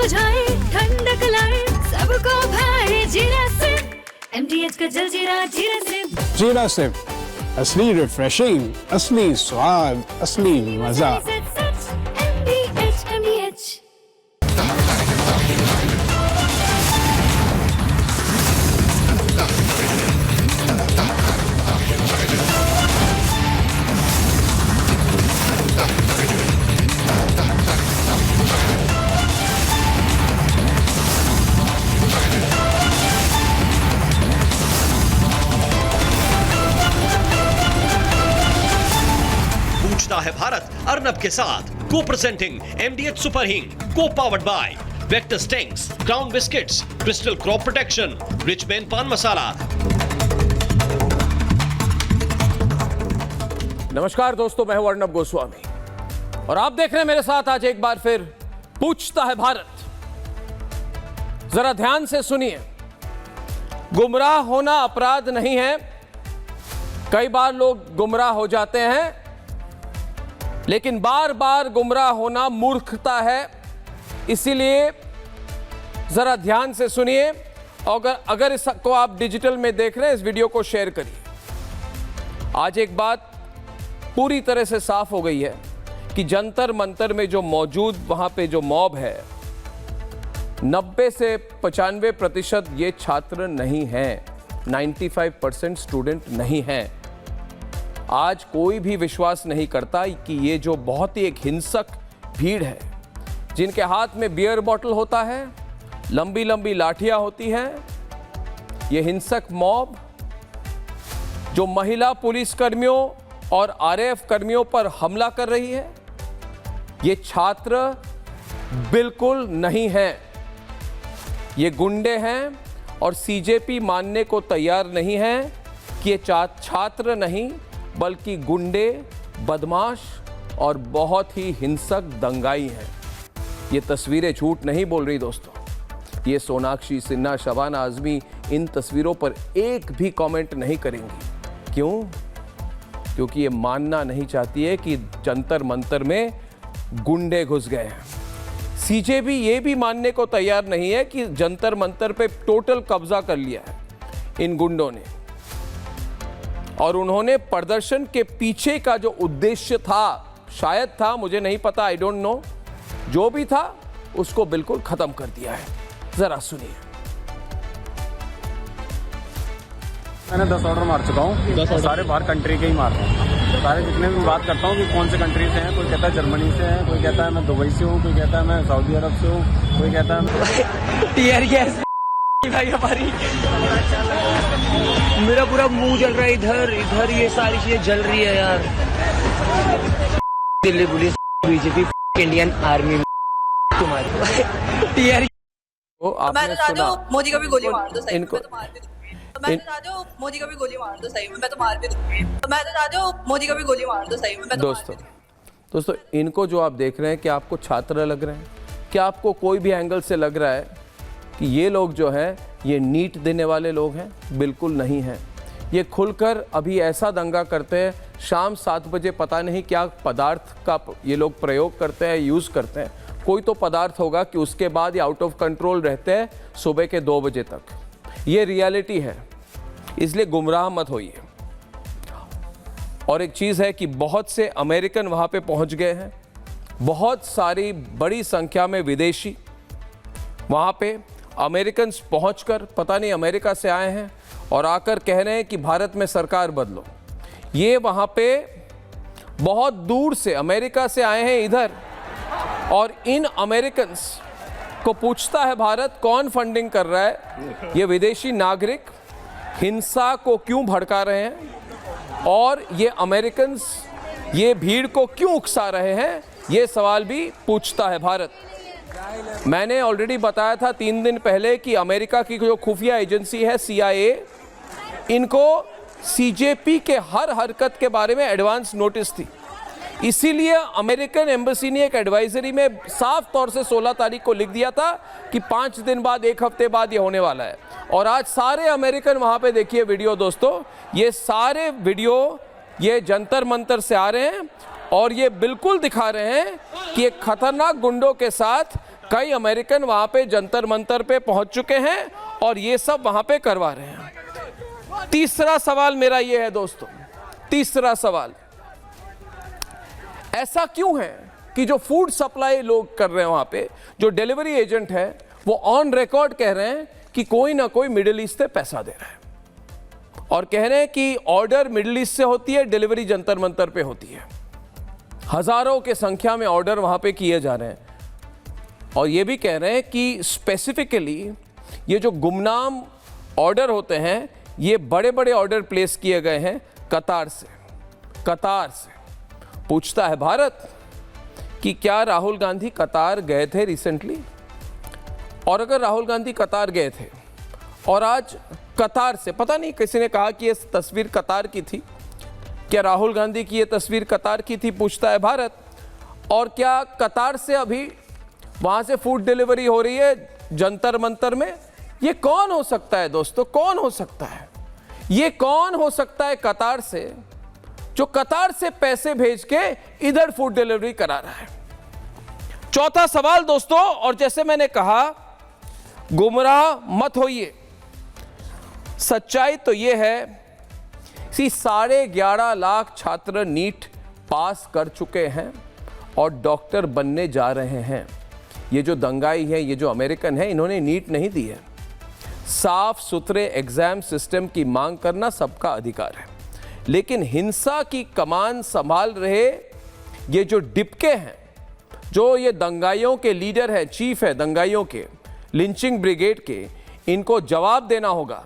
बुझाए, ठंडक लाए, सबको भाए जीरा सिप। MTH का जलजीरा जीरा सिप। जीरा सिप, असली रिफ्रेशिंग, असली स्वाद, असली मजा। MTH। पूछता है भारत अर्नब के साथ को प्रेजेंटिंग MDH सुपर हिंग, को powered by vector stings, crown biscuits, crystal crop protection, rich man पान मसाला। नमस्कार दोस्तों, मैं हूं अर्नब गोस्वामी और आप देख रहे हैं मेरे साथ आज एक बार फिर पूछता है भारत। जरा ध्यान से सुनिए, गुमराह होना अपराध नहीं है। कई बार लोग गुमराह हो जाते हैं, लेकिन बार बार गुमराह होना मूर्खता है। इसीलिए जरा ध्यान से सुनिए और अगर इसको आप डिजिटल में देख रहे हैं, इस वीडियो को शेयर करिए। आज एक बात पूरी तरह से साफ हो गई है कि जंतर मंतर में जो मौजूद वहां पे जो मॉब है, 90 से 95% ये छात्र नहीं हैं, 95% स्टूडेंट नहीं हैं। आज कोई भी विश्वास नहीं करता कि ये जो बहुत ही एक हिंसक भीड़ है, जिनके हाथ में बियर बॉटल होता है, लंबी लंबी लाठियां होती हैं, ये हिंसक मॉब जो महिला पुलिस कर्मियों और RAF कर्मियों पर हमला कर रही है, ये छात्र बिल्कुल नहीं हैं। ये गुंडे हैं और CJP मानने को तैयार नहीं है कि ये छात्र नहीं बल्कि गुंडे, बदमाश और बहुत ही हिंसक दंगाई हैं। ये तस्वीरें झूठ नहीं बोल रही दोस्तों। ये सोनाक्षी सिन्हा, शबाना आजमी इन तस्वीरों पर एक भी कमेंट नहीं करेंगी। क्यों? क्योंकि ये मानना नहीं चाहती है कि जंतर मंतर में गुंडे घुस गए हैं। CJP ये भी मानने को तैयार नहीं है कि जंतर मंतर पे टोटल कब्जा कर लिया है इन गुंडों ने, और उन्होंने प्रदर्शन के पीछे का जो उद्देश्य था, शायद था, मुझे नहीं पता, आई डोंट नो, जो भी था उसको बिल्कुल खत्म कर दिया है। जरा सुनिए। मैंने 10 ऑर्डर मार चुका हूँ, सारे बाहर कंट्री के ही मार रहे हैं। सारे जितने भी बात करता हूँ कि कौन से कंट्री से हैं, कोई कहता है जर्मनी से है, कोई कहता है मैं दुबई से हूँ, कोई कहता है मैं सऊदी अरब से हूँ, कोई कहता है टीयर गैस भाई हमारी। मेरा पूरा मुंह जल रहा है, इधर इधर ये सारी चीजें जल रही है यार। Delhi police, BJP, Indian army तुम्हारी टीयर। आपने सुना, मोदी का भी गोली मार दो सही, इनको मैं तो मार भी दूंगी। मैं तो चाहती हूँ मोदी का भी गोली मार दो सही, मैं तो मार भी दूंगी। मैं तो चाहती हूँ मोदी का भी गोली मार दो सही, मैं तो दोस्तों इनको जो आप देख रहे हैं, क्या आपको छात्र लग रहे हैं? क्या आपको कोई भी एंगल से लग रहा है कि ये लोग जो हैं ये नीट देने वाले लोग हैं? बिल्कुल नहीं हैं। ये खुलकर अभी ऐसा दंगा करते हैं, शाम 7 बजे पता नहीं क्या पदार्थ का ये लोग प्रयोग करते हैं, यूज़ करते हैं। कोई तो पदार्थ होगा कि उसके बाद ये आउट ऑफ कंट्रोल रहते हैं सुबह के 2 बजे तक। ये रियलिटी है, इसलिए गुमराह मत होइए। और एक चीज़ है कि बहुत से अमेरिकन वहाँ पे पहुँच गए हैं, बहुत सारी बड़ी संख्या में विदेशी वहाँ पे अमेरिकन्स पहुंचकर, पता नहीं अमेरिका से आए हैं और आकर कह रहे हैं कि भारत में सरकार बदलो। ये वहाँ पे बहुत दूर से अमेरिका से आए हैं इधर, और इन अमेरिकन्स को पूछता है भारत कौन फंडिंग कर रहा है? ये विदेशी नागरिक हिंसा को क्यों भड़का रहे हैं और ये अमेरिकन्स ये भीड़ को क्यों उकसा रहे हैं? ये सवाल भी पूछता है भारत। मैंने ऑलरेडी बताया था 3 दिन पहले कि अमेरिका की जो खुफिया एजेंसी है CIA, इनको CJP के हर हरकत के बारे में एडवांस नोटिस थी। इसीलिए अमेरिकन एम्बेसी ने एक एडवाइजरी में साफ तौर से 16 तारीख को लिख दिया था कि 5 दिन बाद, 1 हफ्ते बाद ये होने वाला है। और आज सारे अमेरिकन वहाँ पे देखिए वीडियो दोस्तों, ये सारे वीडियो ये जंतर मंतर से आ रहे हैं और ये बिल्कुल दिखा रहे हैं कि एक खतरनाक गुंडों के साथ कई अमेरिकन वहां पे जंतर मंतर पे पहुंच चुके हैं और ये सब वहां पे करवा रहे हैं। तीसरा सवाल मेरा ये है दोस्तों, तीसरा सवाल, ऐसा क्यों है कि जो फूड सप्लाई लोग कर रहे हैं वहां पे, जो डिलीवरी एजेंट है, वो ऑन रिकॉर्ड कह रहे हैं कि कोई ना कोई मिडिल ईस्ट से पैसा दे रहा है और कह रहे हैं कि ऑर्डर मिडिल ईस्ट से होती है, डिलीवरी जंतर मंतर पे होती है। हजारों के संख्या में ऑर्डर वहां पे किए जा रहे हैं और ये भी कह रहे हैं कि स्पेसिफिकली ये जो गुमनाम ऑर्डर होते हैं, ये बड़े बड़े ऑर्डर प्लेस किए गए हैं कतार से। कतार से पूछता है भारत कि क्या राहुल गांधी कतार गए थे रिसेंटली? और अगर राहुल गांधी कतार गए थे और आज कतार से, पता नहीं किसी ने कहा कि ये तस्वीर कतार की थी, क्या राहुल गांधी की ये तस्वीर कतार की थी, पूछता है भारत। और क्या कतार से अभी वहां से फूड डिलीवरी हो रही है जंतर मंतर में? ये कौन हो सकता है दोस्तों, कौन हो सकता है? ये कौन हो सकता है कतार से, जो कतार से पैसे भेज के इधर फूड डिलीवरी करा रहा है? चौथा सवाल दोस्तों, और जैसे मैंने कहा, गुमराह मत होइए, सच्चाई तो यह है कि 11.5 लाख छात्र नीट पास कर चुके हैं और डॉक्टर बनने जा रहे हैं। ये जो दंगाई है, ये जो अमेरिकन है, इन्होंने नीट नहीं दी है। साफ सुथरे एग्जाम सिस्टम की मांग करना सबका अधिकार है, लेकिन हिंसा की कमान संभाल रहे ये जो डिपके हैं, जो ये दंगाइयों के लीडर हैं, चीफ है दंगाइयों के, लिंचिंग ब्रिगेड के, इनको जवाब देना होगा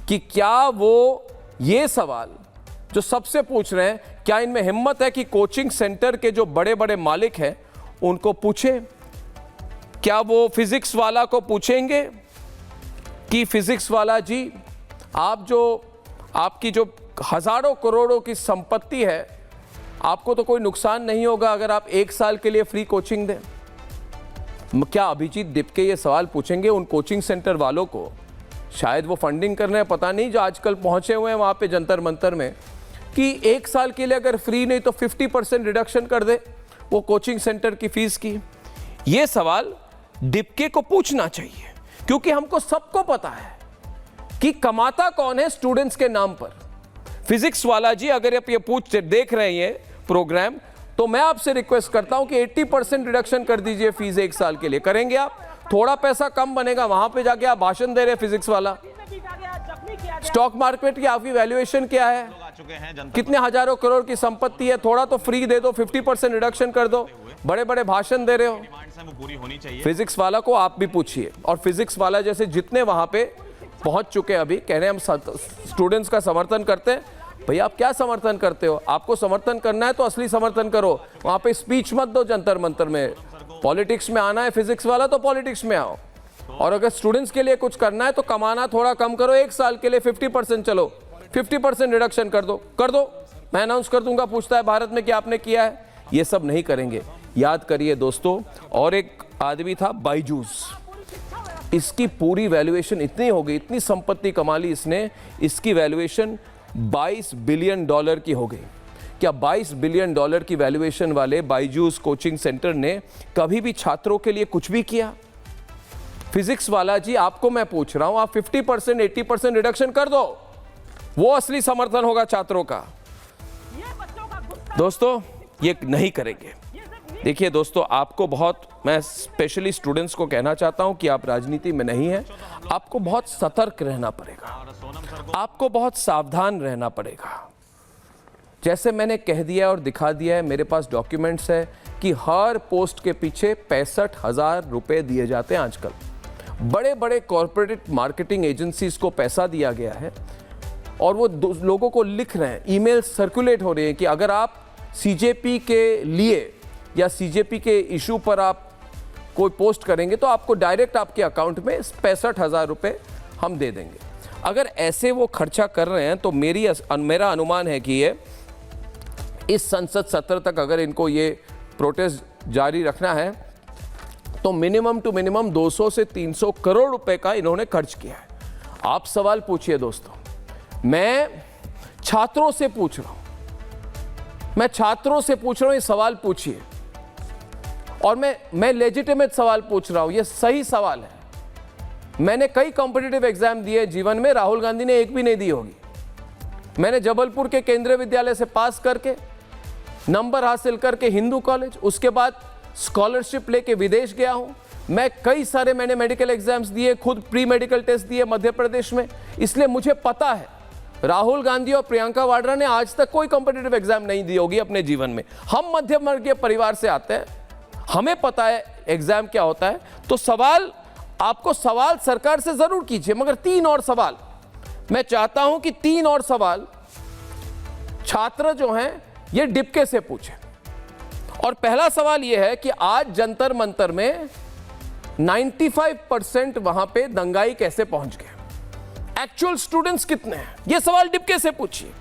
कि क्या वो ये सवाल जो सबसे पूछ रहे हैं, क्या इनमें हिम्मत है कि कोचिंग सेंटर के जो बड़े बड़े मालिक हैं उनको पूछे? क्या वो फिजिक्स वाला को पूछेंगे कि फिजिक्स वाला जी, आप जो आपकी जो हजारों करोड़ों की संपत्ति है, आपको तो कोई नुकसान नहीं होगा अगर आप 1 साल के लिए फ्री कोचिंग दें? क्या अभिजीत डिपके ये सवाल पूछेंगे उन कोचिंग सेंटर वालों को? शायद वो फंडिंग कर रहे हैं, पता नहीं, जो आजकल पहुंचे हुए हैं वहां पे जंतर मंतर में, कि 1 साल के लिए अगर फ्री नहीं तो 50% रिडक्शन कर दे वो कोचिंग सेंटर की फीस की। ये सवाल डिपके को पूछना चाहिए, क्योंकि हमको सबको पता है कि कमाता कौन है स्टूडेंट्स के नाम पर। फिजिक्स वाला जी, अगर आप ये देख रहे हैं ये प्रोग्राम, तो मैं आपसे रिक्वेस्ट करता हूं कि 80% रिडक्शन कर दीजिए फीस 1 साल के लिए। करेंगे आप? थोड़ा पैसा कम बनेगा, वहां पे जाके आप भाषण दे रहे हैं फिजिक्स वाला। स्टॉक मार्केट की आपकी वैल्यूएशन क्या है, कितने हजारों करोड़ की संपत्ति है, थोड़ा तो फ्री दे दो, 50% रिडक्शन कर दो, बड़े बड़े भाषण दे रहे हो। फिजिक्स वाला को आप भी पूछिए, और फिजिक्स वाला जैसे जितने वहां पे पहुंच चुके अभी, कह रहे हैं हम स्टूडेंट्स का समर्थन करते हैं। भैया आप क्या समर्थन करते हो? आपको समर्थन करना है तो असली समर्थन करो, वहां पे स्पीच मत दो जंतर मंतर में। पॉलिटिक्स में आना है फिजिक्स वाला तो पॉलिटिक्स में आओ, और अगर स्टूडेंट्स के लिए कुछ करना है तो कमाना थोड़ा कम करो। 1 साल के लिए 50%, चलो 50% रिडक्शन कर दो, मैं अनाउंस कर दूंगा। पूछता है भारत में कि आपने किया है? ये सब नहीं करेंगे, याद करिए दोस्तों। और एक आदमी था बायजूस, इसकी पूरी वैल्यूएशन इतनी हो गई, इतनी संपत्ति कमा ली इसने, इसकी वैल्यूएशन $22 बिलियन की हो गई। क्या $22 बिलियन की वैल्यूएशन वाले बायजूस कोचिंग सेंटर ने कभी भी छात्रों के लिए कुछ भी किया? फिजिक्स वाला जी, आपको मैं पूछ रहा हूं, आप 50% 80% रिडक्शन कर दो, वो असली समर्थन होगा छात्रों का। दोस्तों ये नहीं करेंगे। देखिए दोस्तों, आपको बहुत, मैं स्पेशली स्टूडेंट्स को कहना चाहता हूं कि आप राजनीति में नहीं हैं, आपको बहुत सतर्क रहना पड़ेगा, आपको बहुत सावधान रहना पड़ेगा। जैसे मैंने कह दिया और दिखा दिया है, मेरे पास डॉक्यूमेंट्स है कि हर पोस्ट के पीछे 65,000 रुपए दिए जाते हैं आजकल। बड़े बड़े कॉर्पोरेट मार्केटिंग एजेंसीज को पैसा दिया गया है और वो लोगों को लिख रहे हैं, ईमेल सर्कुलेट हो रहे हैं कि अगर आप सीजेपी के लिए या सीजेपी के इशू पर आप कोई पोस्ट करेंगे तो आपको डायरेक्ट आपके अकाउंट में 65,000 रुपए हम दे देंगे। अगर ऐसे वो खर्चा कर रहे हैं तो मेरा अनुमान है कि ये इस संसद सत्र तक अगर इनको ये प्रोटेस्ट जारी रखना है तो मिनिमम टू मिनिमम 200 से 300 करोड़ रुपए का इन्होंने खर्च किया है। आप सवाल पूछिए दोस्तों, मैं छात्रों से पूछ रहा हूं, मैं छात्रों से पूछ रहा हूं, ये सवाल पूछिए। और मैं लेजिटिमेट सवाल पूछ रहा हूं, ये सही सवाल है। मैंने कई कॉम्पिटिटिव एग्जाम दिए जीवन में, राहुल गांधी ने एक भी नहीं दी होगी। मैंने जबलपुर के केंद्रीय विद्यालय से पास करके नंबर हासिल करके हिंदू कॉलेज, उसके बाद स्कॉलरशिप लेके विदेश गया हूं। मैं कई सारे मैंने मेडिकल एग्जाम्स दिए, खुद प्री मेडिकल टेस्ट दिए मध्य प्रदेश में, इसलिए मुझे पता है। राहुल गांधी और प्रियंका वाड्रा ने आज तक कोई कॉम्पिटिटिव एग्जाम नहीं दी होगी अपने जीवन में। हम मध्यम वर्गीय परिवार से आते हैं, हमें पता है एग्जाम क्या होता है। तो सवाल, आपको सवाल सरकार से जरूर कीजिए, मगर 3 और सवाल मैं चाहता हूं कि 3 और सवाल छात्र जो हैं ये डिप्के से पूछें। और पहला सवाल यह है कि आज जंतर मंतर में 95% वहां पे दंगाई कैसे पहुंच गए, एक्चुअल स्टूडेंट्स कितने हैं, यह सवाल डिप्के से पूछिए।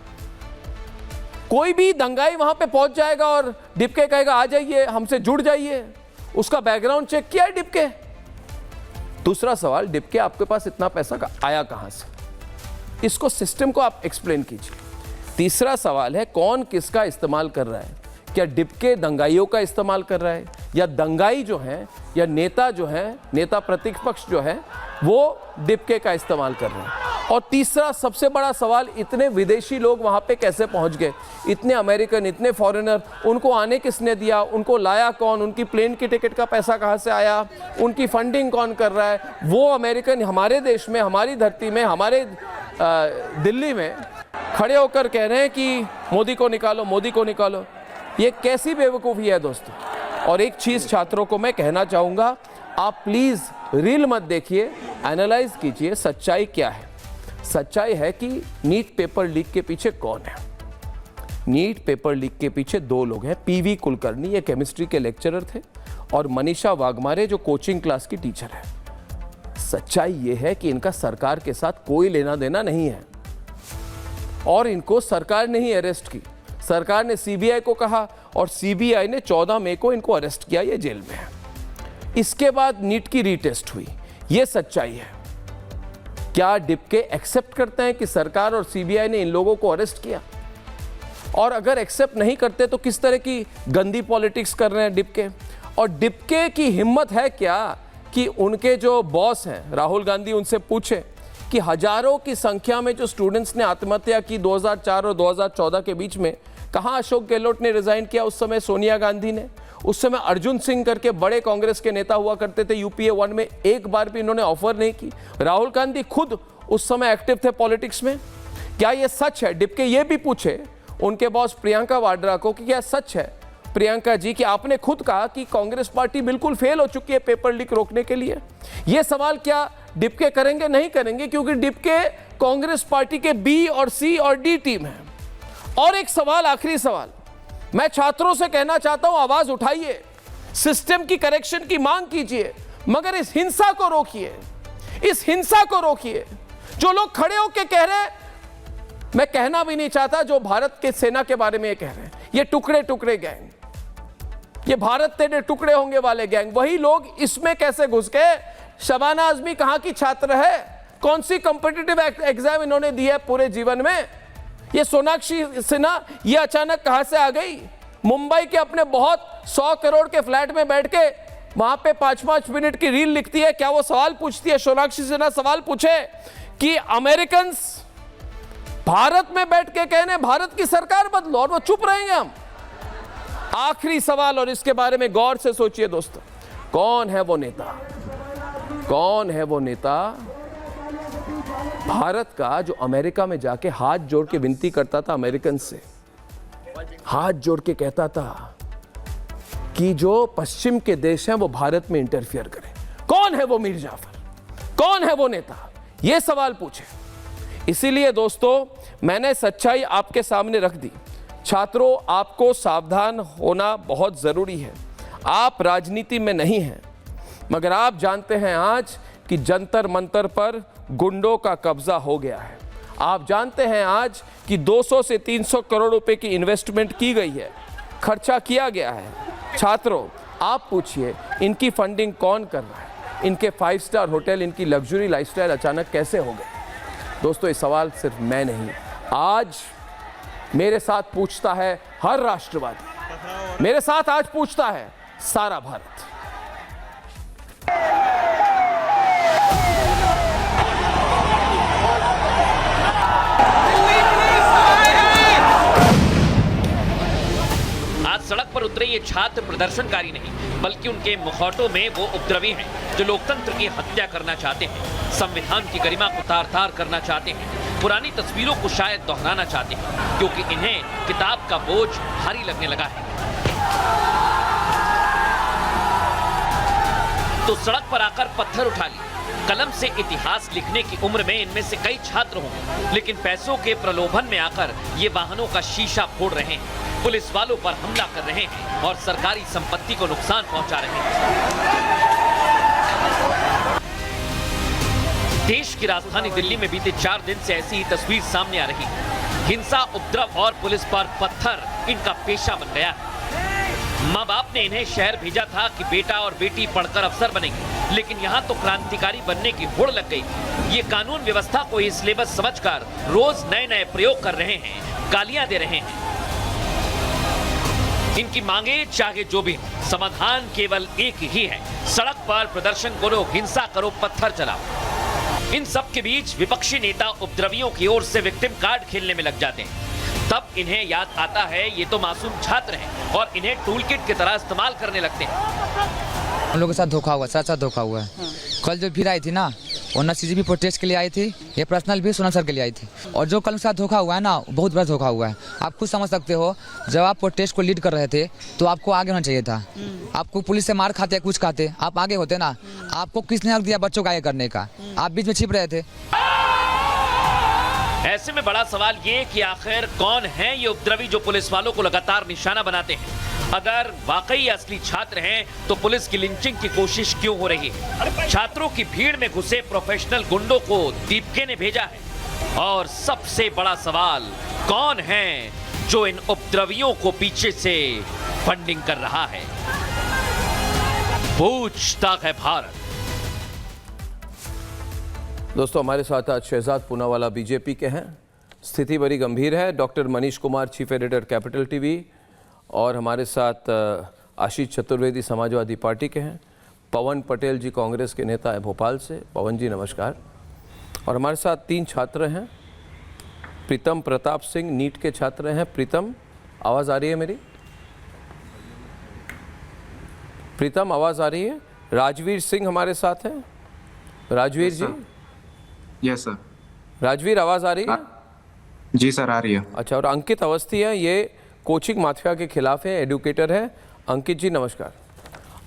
कोई भी दंगाई वहां पे पहुंच जाएगा और डिप्के कहेगा आ जाइए, हमसे जुड़ जाइए, उसका बैकग्राउंड चेक किया है डिप्के। दूसरा सवाल, डिप्के आपके पास इतना पैसा आया कहां से, इसको सिस्टम को आप एक्सप्लेन कीजिए। तीसरा सवाल है कौन किसका इस्तेमाल कर रहा है, क्या डिप्के दंगाइयों का इस्तेमाल कर रहा है, या दंगाई जो है या नेता जो है, नेता प्रतिपक्ष जो है वो डिप्के का इस्तेमाल कर रहे हैं। और तीसरा सबसे बड़ा सवाल, इतने विदेशी लोग वहां पे कैसे पहुंच गए, इतने अमेरिकन, इतने फॉरेनर, उनको आने किसने दिया, उनको लाया कौन, उनकी प्लेन की टिकट का पैसा कहां से आया, उनकी फंडिंग कौन कर रहा है। वो अमेरिकन हमारे देश में, हमारी धरती में, हमारे दिल्ली में खड़े होकर कह रहे हैं कि मोदी को निकालो, मोदी को निकालो। ये कैसी बेवकूफ़ी है दोस्तों। और एक चीज़ छात्रों को मैं कहना चाहूँगा, आप प्लीज़ रील मत देखिए, एनालाइज कीजिए सच्चाई क्या है। सच्चाई है कि नीट पेपर लीक के पीछे कौन है। नीट पेपर लीक के पीछे 2 लोग हैं, पीवी कुलकर्णी, ये केमिस्ट्री के लेक्चरर थे, और मनीषा वाघमारे जो कोचिंग क्लास की टीचर है। सच्चाई ये है कि इनका सरकार के साथ कोई लेना देना नहीं है, और इनको सरकार ने ही अरेस्ट की। सरकार ने सीबीआई को कहा और सीबीआई ने 14 मई को इनको अरेस्ट किया, ये जेल में है। इसके बाद नीट की रीटेस्ट हुई, ये सच्चाई है। क्या डिप्के एक्सेप्ट करते हैं कि सरकार और सीबीआई ने इन लोगों को अरेस्ट किया? और अगर एक्सेप्ट नहीं करते तो किस तरह की गंदी पॉलिटिक्स कर रहे हैं डिप्के? और डिप्के की हिम्मत है क्या कि उनके जो बॉस हैं राहुल गांधी, उनसे पूछे कि हजारों की संख्या में जो स्टूडेंट्स ने आत्महत्या की 2004 और 2014 के बीच में, कहां अशोक गहलोत ने रिजाइन किया, उस समय सोनिया गांधी ने, उस समय अर्जुन सिंह करके बड़े कांग्रेस के नेता हुआ करते थे यूपीए 1 में, एक बार भी इन्होंने ऑफर नहीं की। राहुल गांधी खुद उस समय एक्टिव थे पॉलिटिक्स में। क्या यह सच है? डिप्के ये भी पूछे उनके बॉस प्रियंका वाड्रा को कि क्या सच है प्रियंका जी कि आपने खुद कहा कि कांग्रेस पार्टी बिल्कुल फेल हो चुकी है पेपर लीक रोकने के लिए? यह सवाल क्या डिप्के करेंगे? नहीं करेंगे, क्योंकि डिप्के कांग्रेस पार्टी के बी और सी और डी टीम है। और एक सवाल, आखिरी सवाल, मैं छात्रों से कहना चाहता हूं, आवाज उठाइए, सिस्टम की करेक्शन की मांग कीजिए, मगर इस हिंसा को रोकिए, इस हिंसा को रोकिए। जो लोग खड़े होकर कह रहे हैं, मैं कहना भी नहीं चाहता, जो भारत के सेना के बारे में ये कह रहे हैं, ये टुकड़े टुकड़े गैंग, ये भारत तेरे टुकड़े होंगे वाले गैंग, वही लोग इसमें कैसे घुस गए? शबाना आजमी कहां की छात्र है? कौन सी कॉम्पिटिटिव एग्जाम इन्होंने दी है पूरे जीवन में? ये सोनाक्षी सिन्हा ये अचानक कहां से आ गई? मुंबई के अपने बहुत 100 करोड़ के फ्लैट में बैठ के वहां पे 5-5 मिनट की रील लिखती है। क्या वो सवाल पूछती है? सोनाक्षी सिन्हा सवाल पूछे कि अमेरिकन भारत में बैठ के कहने भारत की सरकार बदलो, और वो चुप रहेंगे हम? आखिरी सवाल, और इसके बारे में गौर से सोचिए दोस्तों, कौन है वो नेता? कौन है वो नेता भारत का जो अमेरिका में जाके हाथ जोड़ के विनती करता था अमेरिकन से, हाथ जोड़ के कहता था कि जो पश्चिम के देश हैं वो भारत में इंटरफियर करें? कौन है वो मीर जाफर? कौन है वो नेता? ये सवाल पूछे। इसीलिए दोस्तों मैंने सच्चाई आपके सामने रख दी। छात्रों, आपको सावधान होना बहुत जरूरी है। आप राजनीति में नहीं हैं, मगर आप जानते हैं आज कि जंतर मंतर पर गुंडों का कब्जा हो गया है। आप जानते हैं आज कि 200 से 300 करोड़ रुपए की इन्वेस्टमेंट की गई है, खर्चा किया गया है। छात्रों, आप पूछिए इनकी फंडिंग कौन कर रहा है? इनके 5 स्टार होटल, इनकी लग्जरी लाइफस्टाइल अचानक कैसे हो गए? दोस्तों, ये सवाल सिर्फ मैं नहीं, आज मेरे साथ पूछता है हर राष्ट्रवादी, मेरे साथ आज पूछता है सारा भारत। आज सड़क पर उतरे ये छात्र प्रदर्शनकारी नहीं, बल्कि उनके मुखौटों में वो उपद्रवी हैं जो लोकतंत्र की हत्या करना चाहते हैं, संविधान की गरिमा को तार-तार करना चाहते हैं, पुरानी तस्वीरों को शायद दोहराना चाहते हैं, क्योंकि इन्हें किताब का बोझ भारी लगने लगा है। तो सड़क पर आकर पत्थर उठा लिए। कलम से इतिहास लिखने की उम्र में इनमें से कई छात्र होंगे, लेकिन पैसों के प्रलोभन में आकर ये वाहनों का शीशा फोड़ रहे हैं, पुलिस वालों पर हमला कर रहे हैं और सरकारी संपत्ति को नुकसान पहुंचा रहे हैं। देश की राजधानी दिल्ली में बीते 4 दिन से ऐसी ही तस्वीर सामने आ रही है। हिंसा, उपद्रव और पुलिस पर पत्थर इनका पेशा बन गया है। माँ बाप ने इन्हें शहर भेजा था कि बेटा और बेटी पढ़कर अफसर बनेंगे, लेकिन यहाँ तो क्रांतिकारी बनने की होड़ लग गई। ये कानून व्यवस्था को ही सिलेबस समझकर रोज नए नए प्रयोग कर रहे हैं, गालियां दे रहे हैं। इनकी मांगे चाहे जो भी हो, समाधान केवल एक ही है, सड़क पर प्रदर्शन करो, हिंसा करो, पत्थर चलाओ। इन सब के बीच विपक्षी नेता उपद्रवियों की ओर से विक्टिम कार्ड खेलने में लग जाते हैं। तब इन्हें याद आता है ये तो मासूम छात्र हैं और इन्हें टूल किट की तरह इस्तेमाल करने लगते हैं। हम लोगों के साथ धोखा हुआ, साथ धोखा हुआ है। कल जो भीड़ आई थी ना, वो ना सीजीपी प्रोटेस्ट के लिए आई थी, ये पर्सनल भी सोना सर के लिए आई थी। और जो कल के साथ धोखा हुआ है ना, बहुत बड़ा धोखा हुआ है। आप खुद समझ सकते हो, जब आप प्रोटेस्ट को लीड कर रहे थे तो आपको आगे होना चाहिए था। आपको पुलिस से मार खाते कुछ खाते, आप आगे होते ना। आपको किसने हक दिया बच्चों को आगे करने का? आप बीच में छिप रहे थे। ऐसे में बड़ा सवाल ये कि आखिर कौन है ये उपद्रवी जो पुलिस वालों को लगातार निशाना बनाते हैं? अगर वाकई असली छात्र हैं तो पुलिस की लिंचिंग की कोशिश क्यों हो रही है? छात्रों की भीड़ में घुसे प्रोफेशनल गुंडों को दीपके ने भेजा है। और सबसे बड़ा सवाल, कौन है जो इन उपद्रवियों को पीछे से फंडिंग कर रहा है? पूछता है भारत। दोस्तों, हमारे साथ आज शहजाद पूनावाला बीजेपी के हैं। स्थिति बड़ी गंभीर है। Doctor Manish Kumar, chief editor capital TV, और हमारे साथ आशीष चतुर्वेदी समाजवादी पार्टी के हैं। पवन पटेल जी कांग्रेस के नेता है भोपाल से। पवन जी नमस्कार। और हमारे साथ 3 छात्र हैं। प्रीतम प्रताप सिंह नीट के छात्र हैं। प्रीतम, आवाज़ आ रही है मेरी? प्रीतम, आवाज़ आ रही है? राजवीर सिंह हमारे साथ हैं। राजवीर जी? Yes sir. राजवीर, आवाज़ आ रही है? जी सर, आ रही है। अच्छा, और अंकित अवस्थी है, ये कोचिंग माफिया के खिलाफ है, एडुकेटर है। अंकित जी नमस्कार।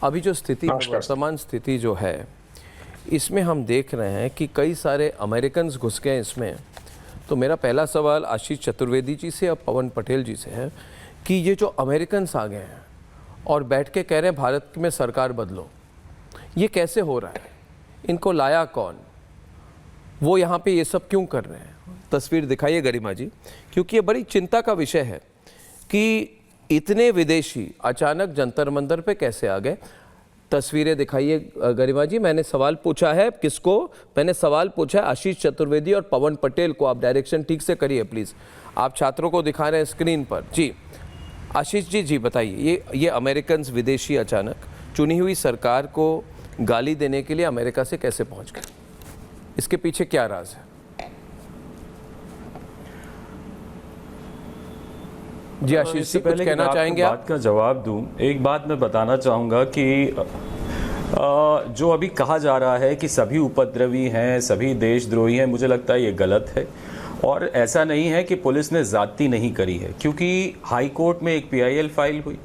अभी जो स्थिति, वर्तमान स्थिति जो है, इसमें हम देख रहे हैं कि कई सारे अमेरिकन घुस गए इसमें। तो मेरा पहला सवाल आशीष चतुर्वेदी जी से और पवन पटेल जी से है कि ये जो अमेरिकन आ गए हैं और बैठ के कह रहे हैं भारत में सरकार बदलो, ये कैसे हो रहा है? इनको लाया कौन? वो यहाँ पे ये सब क्यों कर रहे हैं? तस्वीर दिखाइए गरिमा जी, क्योंकि ये बड़ी चिंता का विषय है कि इतने विदेशी अचानक जंतर मंतर पे कैसे आ गए। तस्वीरें दिखाइए गरिमा जी। मैंने सवाल पूछा है, किसको? मैंने सवाल पूछा है आशीष चतुर्वेदी और पवन पटेल को। आप डायरेक्शन ठीक से करिए प्लीज़। आप छात्रों को दिखा रहे हैं स्क्रीन पर। जी आशीष जी, जी बताइए। ये अमेरिकन विदेशी अचानक चुनी हुई सरकार को गाली देने के लिए अमेरिका से कैसे पहुंच गए? इसके पीछे क्या राज है? जी आशीष जी, कुछ कहना चाहेंगे आप? बात का जवाब दूं, एक बात मैं बताना चाहूँगा कि जो अभी कहा जा रहा है कि सभी उपद्रवी हैं, सभी देशद्रोही हैं, मुझे लगता है ये गलत है। और ऐसा नहीं है कि पुलिस ने ज्यादती नहीं करी है, क्योंकि हाई कोर्ट में एक PIL फाइल हुई।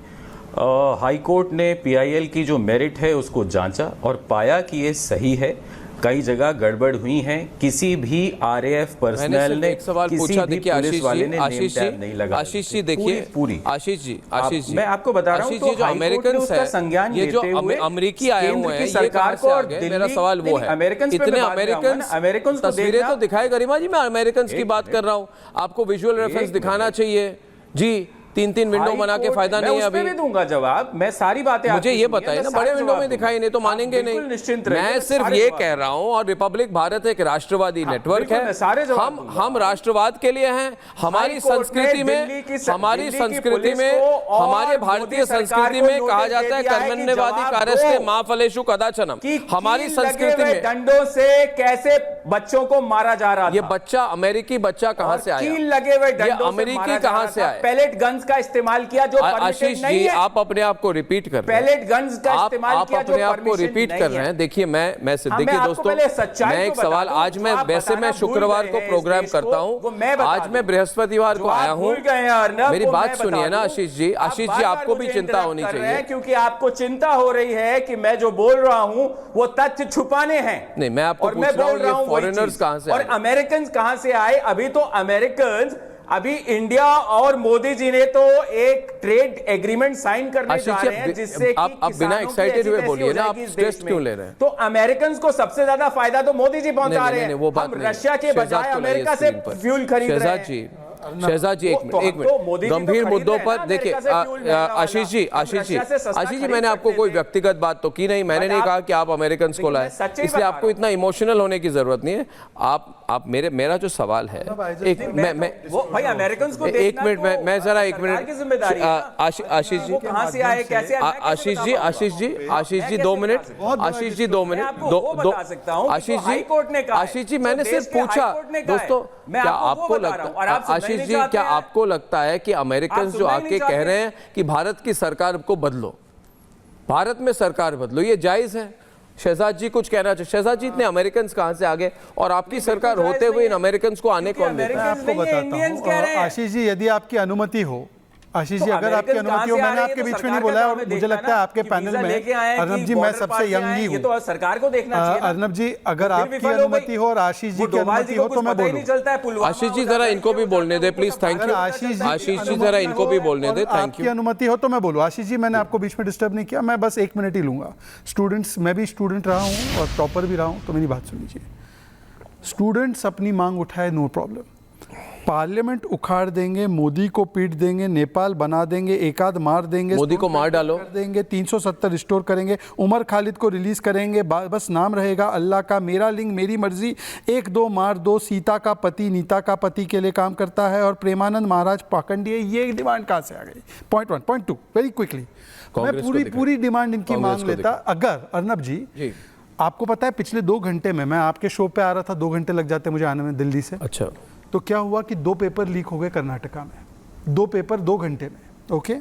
हाई कोर्ट ने PIL की जो मेरिट है उसको जांचा और पाया कि ये सही है। कई जगह गड़बड़ हुई हैं। किसी भी RAF पर्सनल ने एक सवाल पूछा, देखिए आशीष जी देखिए पूरी आशीष जी मैं आपको बता रहा हूं, तो जो अमेरिकन संज्ञान, ये जो अमेरिकी आए हुए हैं, सरकार को, मेरा सवाल वो है, इतने अमेरिकन तस्वीरें तो दिखाए गरिमा जी। मैं अमेरिकन की बात कर रहा हूँ, आपको विजुअल रेफरेंस दिखाना चाहिए। जी 3-3 विंडो बना के फायदा नहीं है अभी। मैं दूंगा जवाब, मैं सारी बातें मुझे ये बताइए ना, बड़े विंडो में दिखाई नहीं तो मानेंगे नहीं। निश्चिंत मैं सिर्फ ये कह रहा हूं, और रिपब्लिक भारत एक राष्ट्रवादी नेटवर्क है, हम राष्ट्रवाद के लिए हैं। हमारी संस्कृति में हमारे भारतीय संस्कृति में कहा जाता है कर्मण्यवादी कार्यस्ते मा फलेषु कदाचनम। हमारी संस्कृति में डंडों से कैसे बच्चों को मारा जा रहा था। ये बच्चा अमेरिकी बच्चा कहां से आया? कील लगे हुए डंडों से अमेरिकी कहां से आया? पैलेट गन्स का इस्तेमाल किया जो आशीष जी, आप अपने आप को रिपीट कर रहे हैं। पैलेट गन्स का इस्तेमाल किया जो अपने आप को रिपीट कर रहे हैं। देखिए मैं देखिए दोस्तों, मैं एक सवाल, आज मैं वैसे मैं शुक्रवार को प्रोग्राम करता हूं, आज मैं बृहस्पतिवार को आया हूं। मेरी बात सुनिए ना आशीष जी, आपको भी चिंता होनी चाहिए, क्योंकि आपको चिंता हो रही है कि मैं जो बोल रहा हूं वो तथ्य छुपाने हैं। नहीं, मैं आपको पूछ रहा हूं ये फॉरेनर्स कहां से आए और अमेरिकन कहां से आए? अभी तो अमेरिकन, अभी इंडिया और मोदी जी ने तो एक ट्रेड एग्रीमेंट साइन करने जा रहे हैं, जिससे आप बिना एक्साइटेड हुए बोलिए ना, आप स्ट्रेस क्यों ले रहे हैं? तो अमेरिकन को सबसे ज्यादा फायदा तो मोदी जी पहुंचा रहे हैं। हम रशिया के बजाय अमेरिका से फ्यूल खरीद रहे हैं। शहजाद जी, एक मिनट, गंभीर मुद्दों पर देखिए आशीष जी, मैंने आपको कोई व्यक्तिगत बात तो की नहीं, मैंने नहीं कहा कि आप अमेरिकन को लाए, इसलिए आपको इतना इमोशनल होने की जरूरत नहीं है। आप मेरा जो सवाल है, एक भाई अमेरिकन को एक मिनट, मैं जरा एक मिनट, आशीष जी कहां से आए, कैसे? आशीष जी 2 मिनट, आशीष जी 2 मिनट, आशीष जी मैंने सिर्फ पूछा दोस्तों, क्या आपको लगता, आशीष जी क्या आपको लगता है कि अमेरिकन जो आके कह रहे हैं कि भारत की सरकार को बदलो, भारत में सरकार बदलो, ये जायज है? शहजाद जी कुछ कहना चाहिए। शहजाद जी, इतने अमेरिकन कहां से आ गए और आपकी सरकार होते हुए इन अमेरिकन को आने कौन देता है? आपको बताता हूं आशीष जी, यदि आपकी अनुमति हो, आशीष जी अगर आपकी अनुमति हो, मैंने आपके बीच में नहीं बोला है, और मुझे लगता है आपके पैनल में अर्नब जी मैं सबसे यंग ही हूँ, तो सरकार को देखना चाहिए। अर्नब जी अगर आपकी अनुमति हो और आशीष जी की अनुमति हो तो मैं बोलूं। आशीष जी जरा इनको भी बोलने दे please, thank you. Ashish ji जरा इनको भी बोलने दे, थैंक यू। आपकी अनुमति हो तो मैं बोलूं। आशीष जी मैंने आपको बीच में डिस्टर्ब नहीं किया, मैं बस 1 मिनट ही लूंगा। स्टूडेंट्स, मैं भी स्टूडेंट रहा हूँ और टॉपर भी रहा हूँ, तो मेरी बात सुन लीजिए। स्टूडेंट्स अपनी मांग उठाए, नो प्रॉब्लम, पार्लियामेंट उखाड़ देंगे, मोदी को पीट देंगे, नेपाल बना देंगे, एक आध मार देंगे, मोदी को मार डालो, देंगे, 370 रिस्टोर करेंगे, उमर खालिद को रिलीज करेंगे, बस नाम रहेगा अल्लाह का, मेरा लिंग मेरी मर्जी, 1-2 मार दो, सीता का पति नीता का पति के लिए काम करता है, और प्रेमानंद महाराज पाखंडी है। ये डिमांड कहाँ से आ गई? पॉइंट 1। पॉइंट 2 वेरी क्विकली, मैं पूरी डिमांड इनकी मांग लेता। अगर अर्नब जी आपको पता है पिछले 2 घंटे में, मैं आपके शो पे आ रहा था, 2 घंटे लग जाते मुझे आने में दिल्ली से। अच्छा, तो क्या हुआ कि 2 पेपर लीक हो गए कर्नाटका में, 2 पेपर 2 घंटे में। ओके,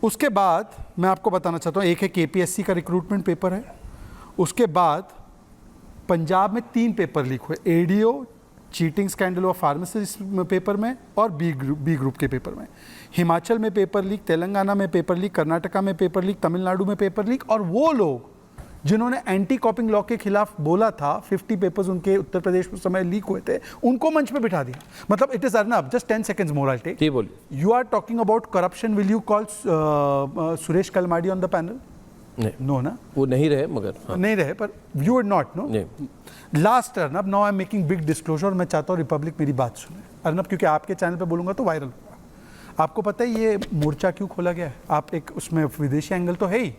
उसके बाद मैं आपको बताना चाहता हूँ, एक है KPSC का रिक्रूटमेंट पेपर है, उसके बाद पंजाब में 3 पेपर लीक हुए, ADO cheating scandal of pharmacist paper में और बी ग्रुप के पेपर में। हिमाचल में पेपर लीक, तेलंगाना में पेपर लीक, कर्नाटका में पेपर लीक, तमिलनाडु में पेपर लीक, और वो लोग जिन्होंने एंटी कॉपिंग लॉ के खिलाफ बोला था, 50 पेपर्स उनके उत्तर प्रदेश में समय लीक हुए थे, उनको मंच पे बिठा दिया। मतलब it is Arnab, just 10 seconds more I take. जी बोलिए। You are talking about corruption, will you call Suresh Kalmadi on the panel? No ना, वो नहीं रहे, मगर नहीं रहे, पर you would not know. Last Arnab, now I am making big disclosure, मैं चाहता हूँ रिपब्लिक मेरी बात सुने अर्नब, क्योंकि आपके चैनल पे बोलूंगा तो वायरल होगा। आपको पता है ये मोर्चा क्यों खोला गया है? आप एक उसमें विदेशी एंगल तो है ही।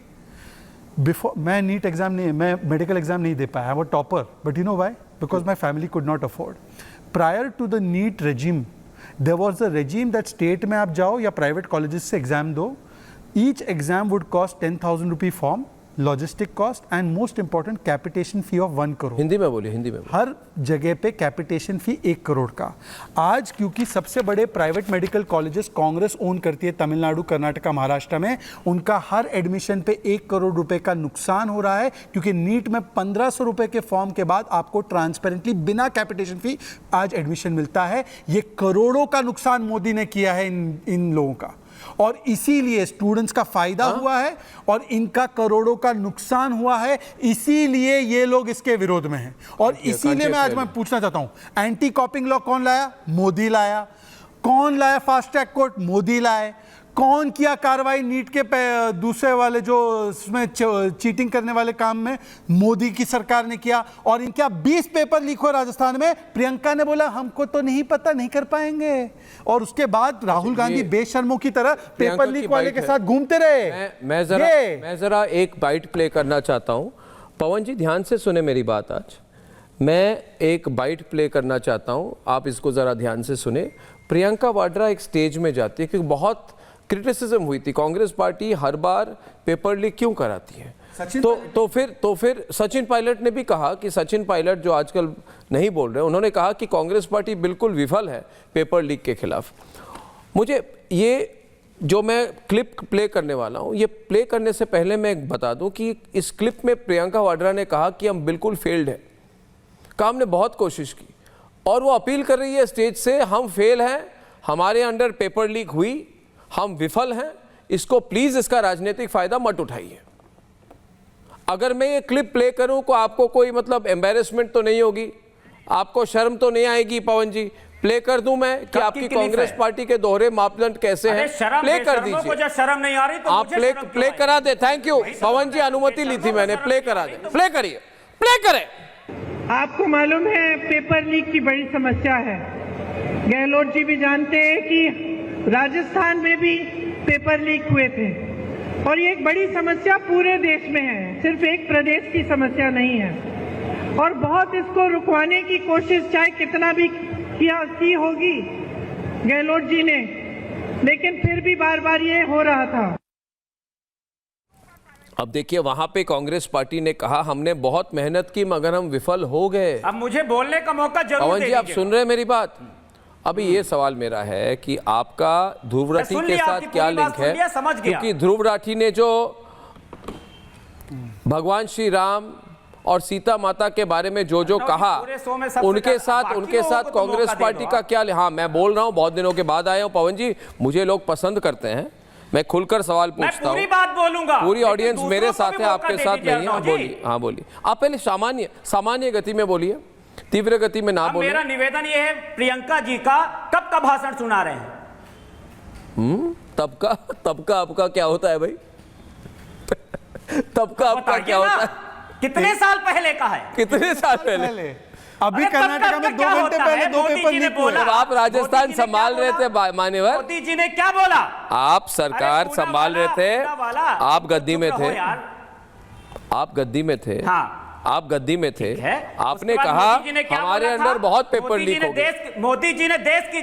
बिफोर मैं नीट एग्जाम नहीं, मैं मेडिकल एग्जाम नहीं दे पाया, वो topper, but you know why? Because my family could not afford. Prior to the NEET regime there was a regime that state में आप जाओ या प्राइवेट कॉलेजेस से एग्जाम दो, each exam would cost 10,000 rupee form, logistic cost and most important capitation fee of 1 crore. Hindi में बोलिए, हिंदी में। हर जगह पे कैपिटेशन फी 1 करोड़ का। आज क्योंकि सबसे बड़े private medical colleges Congress own करती है तमिलनाडु, कर्नाटका, महाराष्ट्र में, उनका हर एडमिशन पे 1 करोड़ रुपए का नुकसान हो रहा है, क्योंकि नीट में 1500 रुपए के फॉर्म के बाद आपको ट्रांसपेरेंटली बिना कैपिटेशन फी आज एडमिशन मिलता है। ये करोड़ों का नुकसान मोदी ने किया है इन लोगों का, और इसीलिए स्टूडेंट्स का फायदा हुआ है और इनका करोड़ों का नुकसान हुआ है, इसीलिए ये लोग इसके विरोध में हैं। और इसीलिए मैं पूछना चाहता हूं, एंटी कॉपिंग लॉ कौन लाया? मोदी लाया। कौन लाया फास्ट ट्रैक कोर्ट? मोदी लाए। कौन किया कार्रवाई नीट के दूसरे वाले जो उसमें चीटिंग करने वाले काम में? मोदी की सरकार ने किया। और इनके 20 पेपर लीक हो राजस्थान में, प्रियंका ने बोला हमको तो नहीं पता, नहीं कर पाएंगे। और उसके बाद राहुल गांधी बेशर्मों की तरह पेपर लीक वाले के साथ घूमते रहे। मैं जरा एक बाइट प्ले करना चाहता हूं। पवन जी ध्यान से सुने मेरी बात। आज मैं एक बाइट प्ले करना चाहता हूं, आप इसको जरा ध्यान से सुने। प्रियंका वाड्रा एक स्टेज में जाती है, क्योंकि बहुत क्रिटिसिज्म हुई थी कांग्रेस पार्टी हर बार पेपर लीक क्यों कराती है। तो फिर सचिन पायलट ने भी कहा कि सचिन पायलट जो आजकल नहीं बोल रहे, उन्होंने कहा कि कांग्रेस पार्टी बिल्कुल विफल है पेपर लीक के खिलाफ। मुझे ये जो मैं क्लिप प्ले करने वाला हूं, ये प्ले करने से पहले मैं बता दूं कि इस क्लिप में प्रियंका वाड्रा ने कहा कि हम बिल्कुल फेल्ड हैं, काम ने बहुत कोशिश की, और वो अपील कर रही है स्टेज से, हम फेल हैं, हमारे अंडर पेपर लीक हुई, हम विफल हैं, इसको प्लीज इसका राजनीतिक फायदा मत उठाइए। अगर मैं ये क्लिप प्ले करूं तो आपको कोई मतलब एम्बैरेसमेंट तो नहीं होगी, आपको शर्म तो नहीं आएगी? पवन जी प्ले कर दूं मैं कि आपकी कांग्रेस पार्टी के दोहरे मापदंड कैसे हैं? प्ले कर दीजिए। शर्म नहीं आ रही तो आप प्ले करा दे। थैंक यू पवन जी, अनुमति ली थी मैंने। प्ले करा दे, प्ले करिए, प्ले करें। आपको मालूम है पेपर लीक की बड़ी समस्या है। गहलोत जी भी जानते हैं कि राजस्थान में भी पेपर लीक हुए थे, और ये एक बड़ी समस्या पूरे देश में है, सिर्फ एक प्रदेश की समस्या नहीं है। और बहुत इसको रुकवाने की कोशिश चाहे कितना भी की होगी गहलोत जी ने, लेकिन फिर भी बार बार ये हो रहा था। अब देखिए वहां पे कांग्रेस पार्टी ने कहा हमने बहुत मेहनत की मगर हम विफल हो गए। अब मुझे बोलने का मौका जरूर दे पवन जी आप सुन रहे हैं मेरी बात? अभी ये सवाल मेरा है कि आपका ध्रुव राठी के साथ क्या लिंक है? क्योंकि ध्रुव राठी ने जो भगवान श्री राम और सीता माता के बारे में जो कहा, उनके साथ कांग्रेस पार्टी का क्या? हाँ मैं बोल रहा हूँ, बहुत दिनों के बाद आया हूँ पवन जी, मुझे लोग पसंद करते हैं, मैं खुलकर सवाल पूछता हूँ। पूरी बात बोलूंगा, पूरी ऑडियंस मेरे साथ है, आपके साथ नहीं है। बोलिए, हाँ बोलिए। आप पहले सामान्य गति में बोलिए, तीव्र गति में ना बोलिए। मेरा निवेदन ये है, प्रियंका जी का कब का भाषण सुना रहे हैं? तब का आपका क्या होता है भाई? तब का आपका क्या होता है? कितने साल पहले का है? कितने साल पहले? अभी कर्नाटक में 2 घंटे पहले 2 पेपर लीक हुए। आप राजस्थान संभाल रहे थे मान्यवर, मोदी जी ने क्या बोला? आप सरकार संभाल रहे थे, आप गद्दी में थे, आप गद्दी में थे, आप गद्दी में थे, आपने कहा हमारे अंदर बहुत पेपर लीक हो गए। मोदी जी ने देश की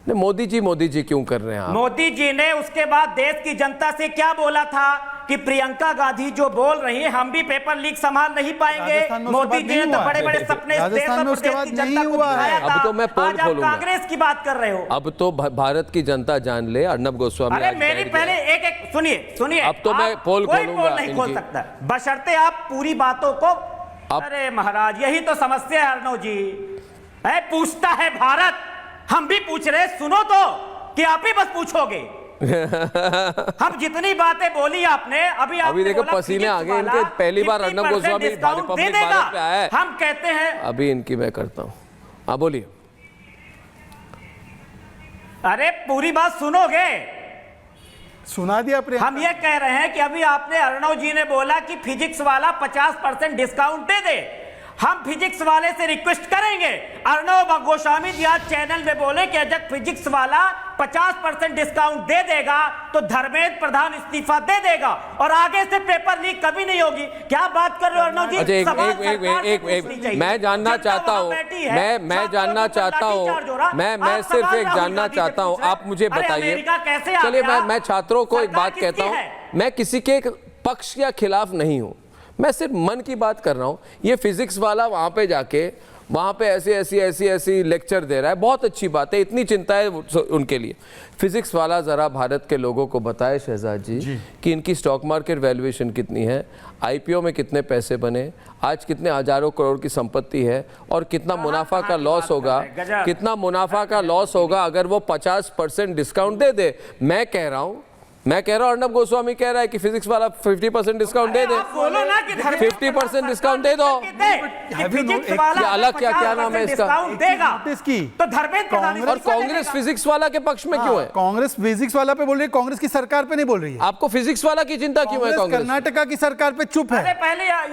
मोदी जी क्यों कर रहे हैं आप? मोदी जी ने उसके बाद देश की जनता से क्या बोला था कि प्रियंका गांधी जो बोल रही है, हम भी पेपर लीक संभाल नहीं पाएंगे। मोदी जी ने तो बड़े बड़े सपने देश की जनता को दिखाया था। अब तो मैं पोल खोलूंगा। कांग्रेस की बात कर रहे हो। अब तो भारत की जनता जान ले, अर्नब गोस्वामी। अरे मेरी पहले एक सुनिए। अब तो मैं पोल खोलूंगा। नहीं खोल सकता बशर्ते आप पूरी बातों को। अरे महाराज यही तो समस्या है अर्नब जी। पूछता है भारत, हम भी पूछ रहे, सुनो तो, कि आप ही बस पूछोगे? हम जितनी बातें बोली आपने, अभी देखो पसीने आ गए इनके। पहली बार अर्नब गोस्वामी रिपब्लिक भारत पे आया है। हम कहते हैं अभी इनकी मैं करता हूं। हाँ बोलिए। अरे पूरी बात सुनोगे? सुना दिया प्रियंका। हम ये कह रहे हैं कि अभी आपने अर्नब जी ने बोला कि फिजिक्स वाला 50% डिस्काउंट दे दे। हम फिजिक्स वाले से रिक्वेस्ट करेंगे, अर्नब गोस्वामी जी आज चैनल में बोले कि अगर फिजिक्स वाला 50% डिस्काउंट दे देगा तो धर्मेंद्र प्रधान इस्तीफा दे देगा और आगे से पेपर लीक कभी नहीं होगी। क्या बात कर रहे हो अर्नब जी? मैं जानना चाहता हूँ, मैं जानना चाहता हूँ, मैं सिर्फ एक जानना चाहता हूँ, आप मुझे बताइए। चलिए मैं छात्रों को एक बात कहता हूँ, मैं किसी के पक्ष या खिलाफ नहीं हूँ, मैं सिर्फ मन की बात कर रहा हूँ। ये फिजिक्स वाला वहाँ पे जाके वहाँ पे ऐसी लेक्चर दे रहा है, बहुत अच्छी बात है, इतनी चिंता है उनके लिए। फिजिक्स वाला ज़रा भारत के लोगों को बताए शहजाद जी कि इनकी स्टॉक मार्केट वैल्यूएशन कितनी है, आईपीओ में कितने पैसे बने, आज कितने हजारों करोड़ की संपत्ति है और कितना मुनाफा का लॉस होगा, कितना मुनाफा का लॉस होगा अगर वो 50% डिस्काउंट दे दे। मैं कह रहा हूँ मैं कह रहा हूँ अर्नब गोस्वामी कह रहा है कि फिजिक्स वाला 50% डिस्काउंट दे दे, आप बोलो ना कि 50% डिस्काउंट दे दो। फिजिक्स वाला अलग क्या नाम है इसका देगा तो धर्मेंद्र प्रधान। और कांग्रेस फिजिक्स वाला के पक्ष में क्यों है? कांग्रेस फिजिक्स वाला पे बोल रही है, कांग्रेस की सरकार पे नहीं बोल रही है। आपको फिजिक्स वाला की चिंता क्यों है? कांग्रेस कर्नाटका की सरकार पे चुप है,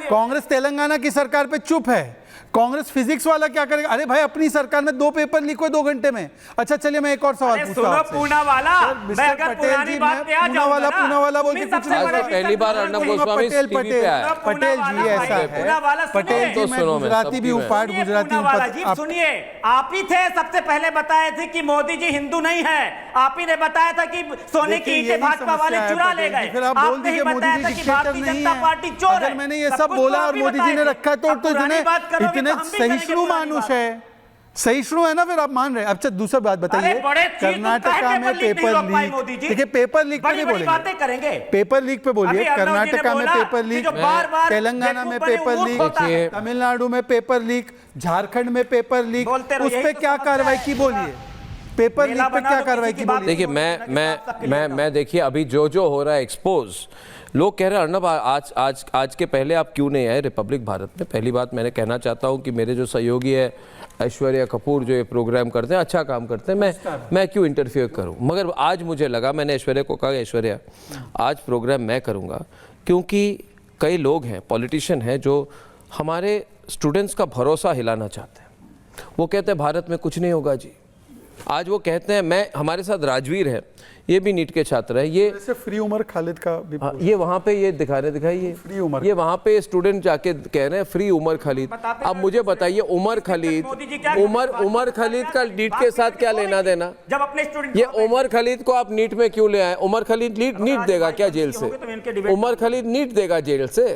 कांग्रेस तेलंगाना की सरकार पे चुप है, कांग्रेस फिजिक्स वाला क्या करेगा? अरे भाई अपनी सरकार में 2 पेपर लीक हुए 2 घंटे में। अच्छा चलिए मैं एक और सवाल पूछता हूं आपसे। पूना वाला, मिस्टर पटेल जी, पूना वाला बोल के कुछ नहीं। पहली बार अर्नब गोस्वामी टीवी पे आया। पटेल जी ऐसा है, पटेल जी मैं गुजराती भी हूँ, पार्ट गुजराती हूँ। सुनिए, आप ही थे सबसे पहले बताए थे कि मोदी जी हिंदू नहीं है। आप ही ने बताया था कि सोने की ईंटें भाजपा वाले चुरा ले गए। फिर आप बोल दीजिए मोदी जी डिक्टेटर नहीं है। अगर मैंने ये सब बोला और मोदी जी ने रखा तो इतने सहिष्णु मानुष है, सहिष्णु है ना, फिर आप मान रहे हैं। अच्छा दूसरा बात बताइए, कर्नाटका में पेपर लीक, देखिए पेपर लीक पे नहीं बोलेंगे, पेपर लीक पे बोलिए। कर्नाटका में पेपर लीक, तेलंगाना में पेपर लीक, तमिलनाडु में पेपर लीक, झारखंड में पेपर लीक, उस पे क्या कार्रवाई की बोलिए? पेपर लीक पे क्या कार्रवाई की बोलिए? देखिए मैं देखिए अभी जो हो रहा है एक्सपोज, लोग कह रहे हैं अर्नब आज के पहले आप क्यों नहीं आए रिपब्लिक भारत में? पहली बात मैंने कहना चाहता हूं कि मेरे जो सहयोगी है ऐश्वर्या कपूर जो ये प्रोग्राम करते हैं, अच्छा काम करते हैं, मैं क्यों इंटरफियर करूं? मगर आज मुझे लगा, मैंने ऐश्वर्या को कहा ऐश्वर्या आज प्रोग्राम मैं करूंगा, क्योंकि कई लोग हैं, पॉलिटिशियन हैं जो हमारे स्टूडेंट्स का भरोसा हिलाना चाहते हैं। वो कहते हैं भारत में कुछ नहीं होगा जी। आज वो कहते हैं, हमारे साथ राजवीर है, ये भी नीट के छात्र है, ये फ्री उमर खालिद का भी ये वहाँ पे ये दिखाइए फ्री उमर, ये वहाँ पे स्टूडेंट जाके कह रहे हैं फ्री उमर खालिद। अब मुझे बताइए उमर खालिद का नीट के साथ क्या लेना देना? जब अपने स्टूडेंट ये उमर खालिद को आप नीट में क्यों ले आए? उमर खालिद नीट देगा क्या जेल से? उमर खालिद नीट देगा जेल से?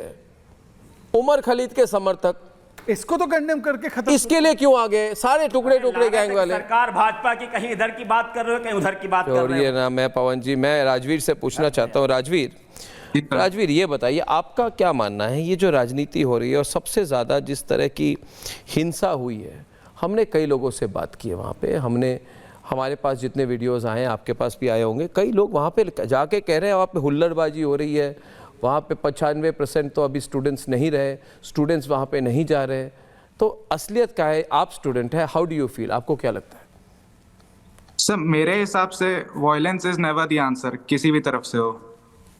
उमर खालिद के समर्थक इसको तो कंडेम करके खत्म, इसके लिए क्यों आ गए सारे टुकड़े गैंग वाले? सरकार भाजपा की कहीं इधर की बात कर रहे हो, कहीं उधर की बात कर रहे हो। ना मैं पवन जी, मैं राजवीर से पूछना चाहता हूँ। राजवीर ये बताइए आपका क्या मानना है, ये जो राजनीति हो रही है और सबसे ज़्यादा जिस तरह की हिंसा हुई है, हमने कई लोगों से बात की है वहाँ पे, हमारे पास जितने वीडियोस आए हैं आपके पास भी आए होंगे, कई लोग वहाँ पे जाके कह रहे हैं वहाँ पे हुल्लड़बाजी हो रही है, वहाँ पे 95% तो अभी स्टूडेंट्स नहीं रहे, स्टूडेंट्स वहाँ पे नहीं जा रहे। तो असलियत क्या है? आप स्टूडेंट है, हाउ डू यू फील? आपको क्या लगता है? सर मेरे हिसाब से violence is never the answer, किसी भी तरफ से हो,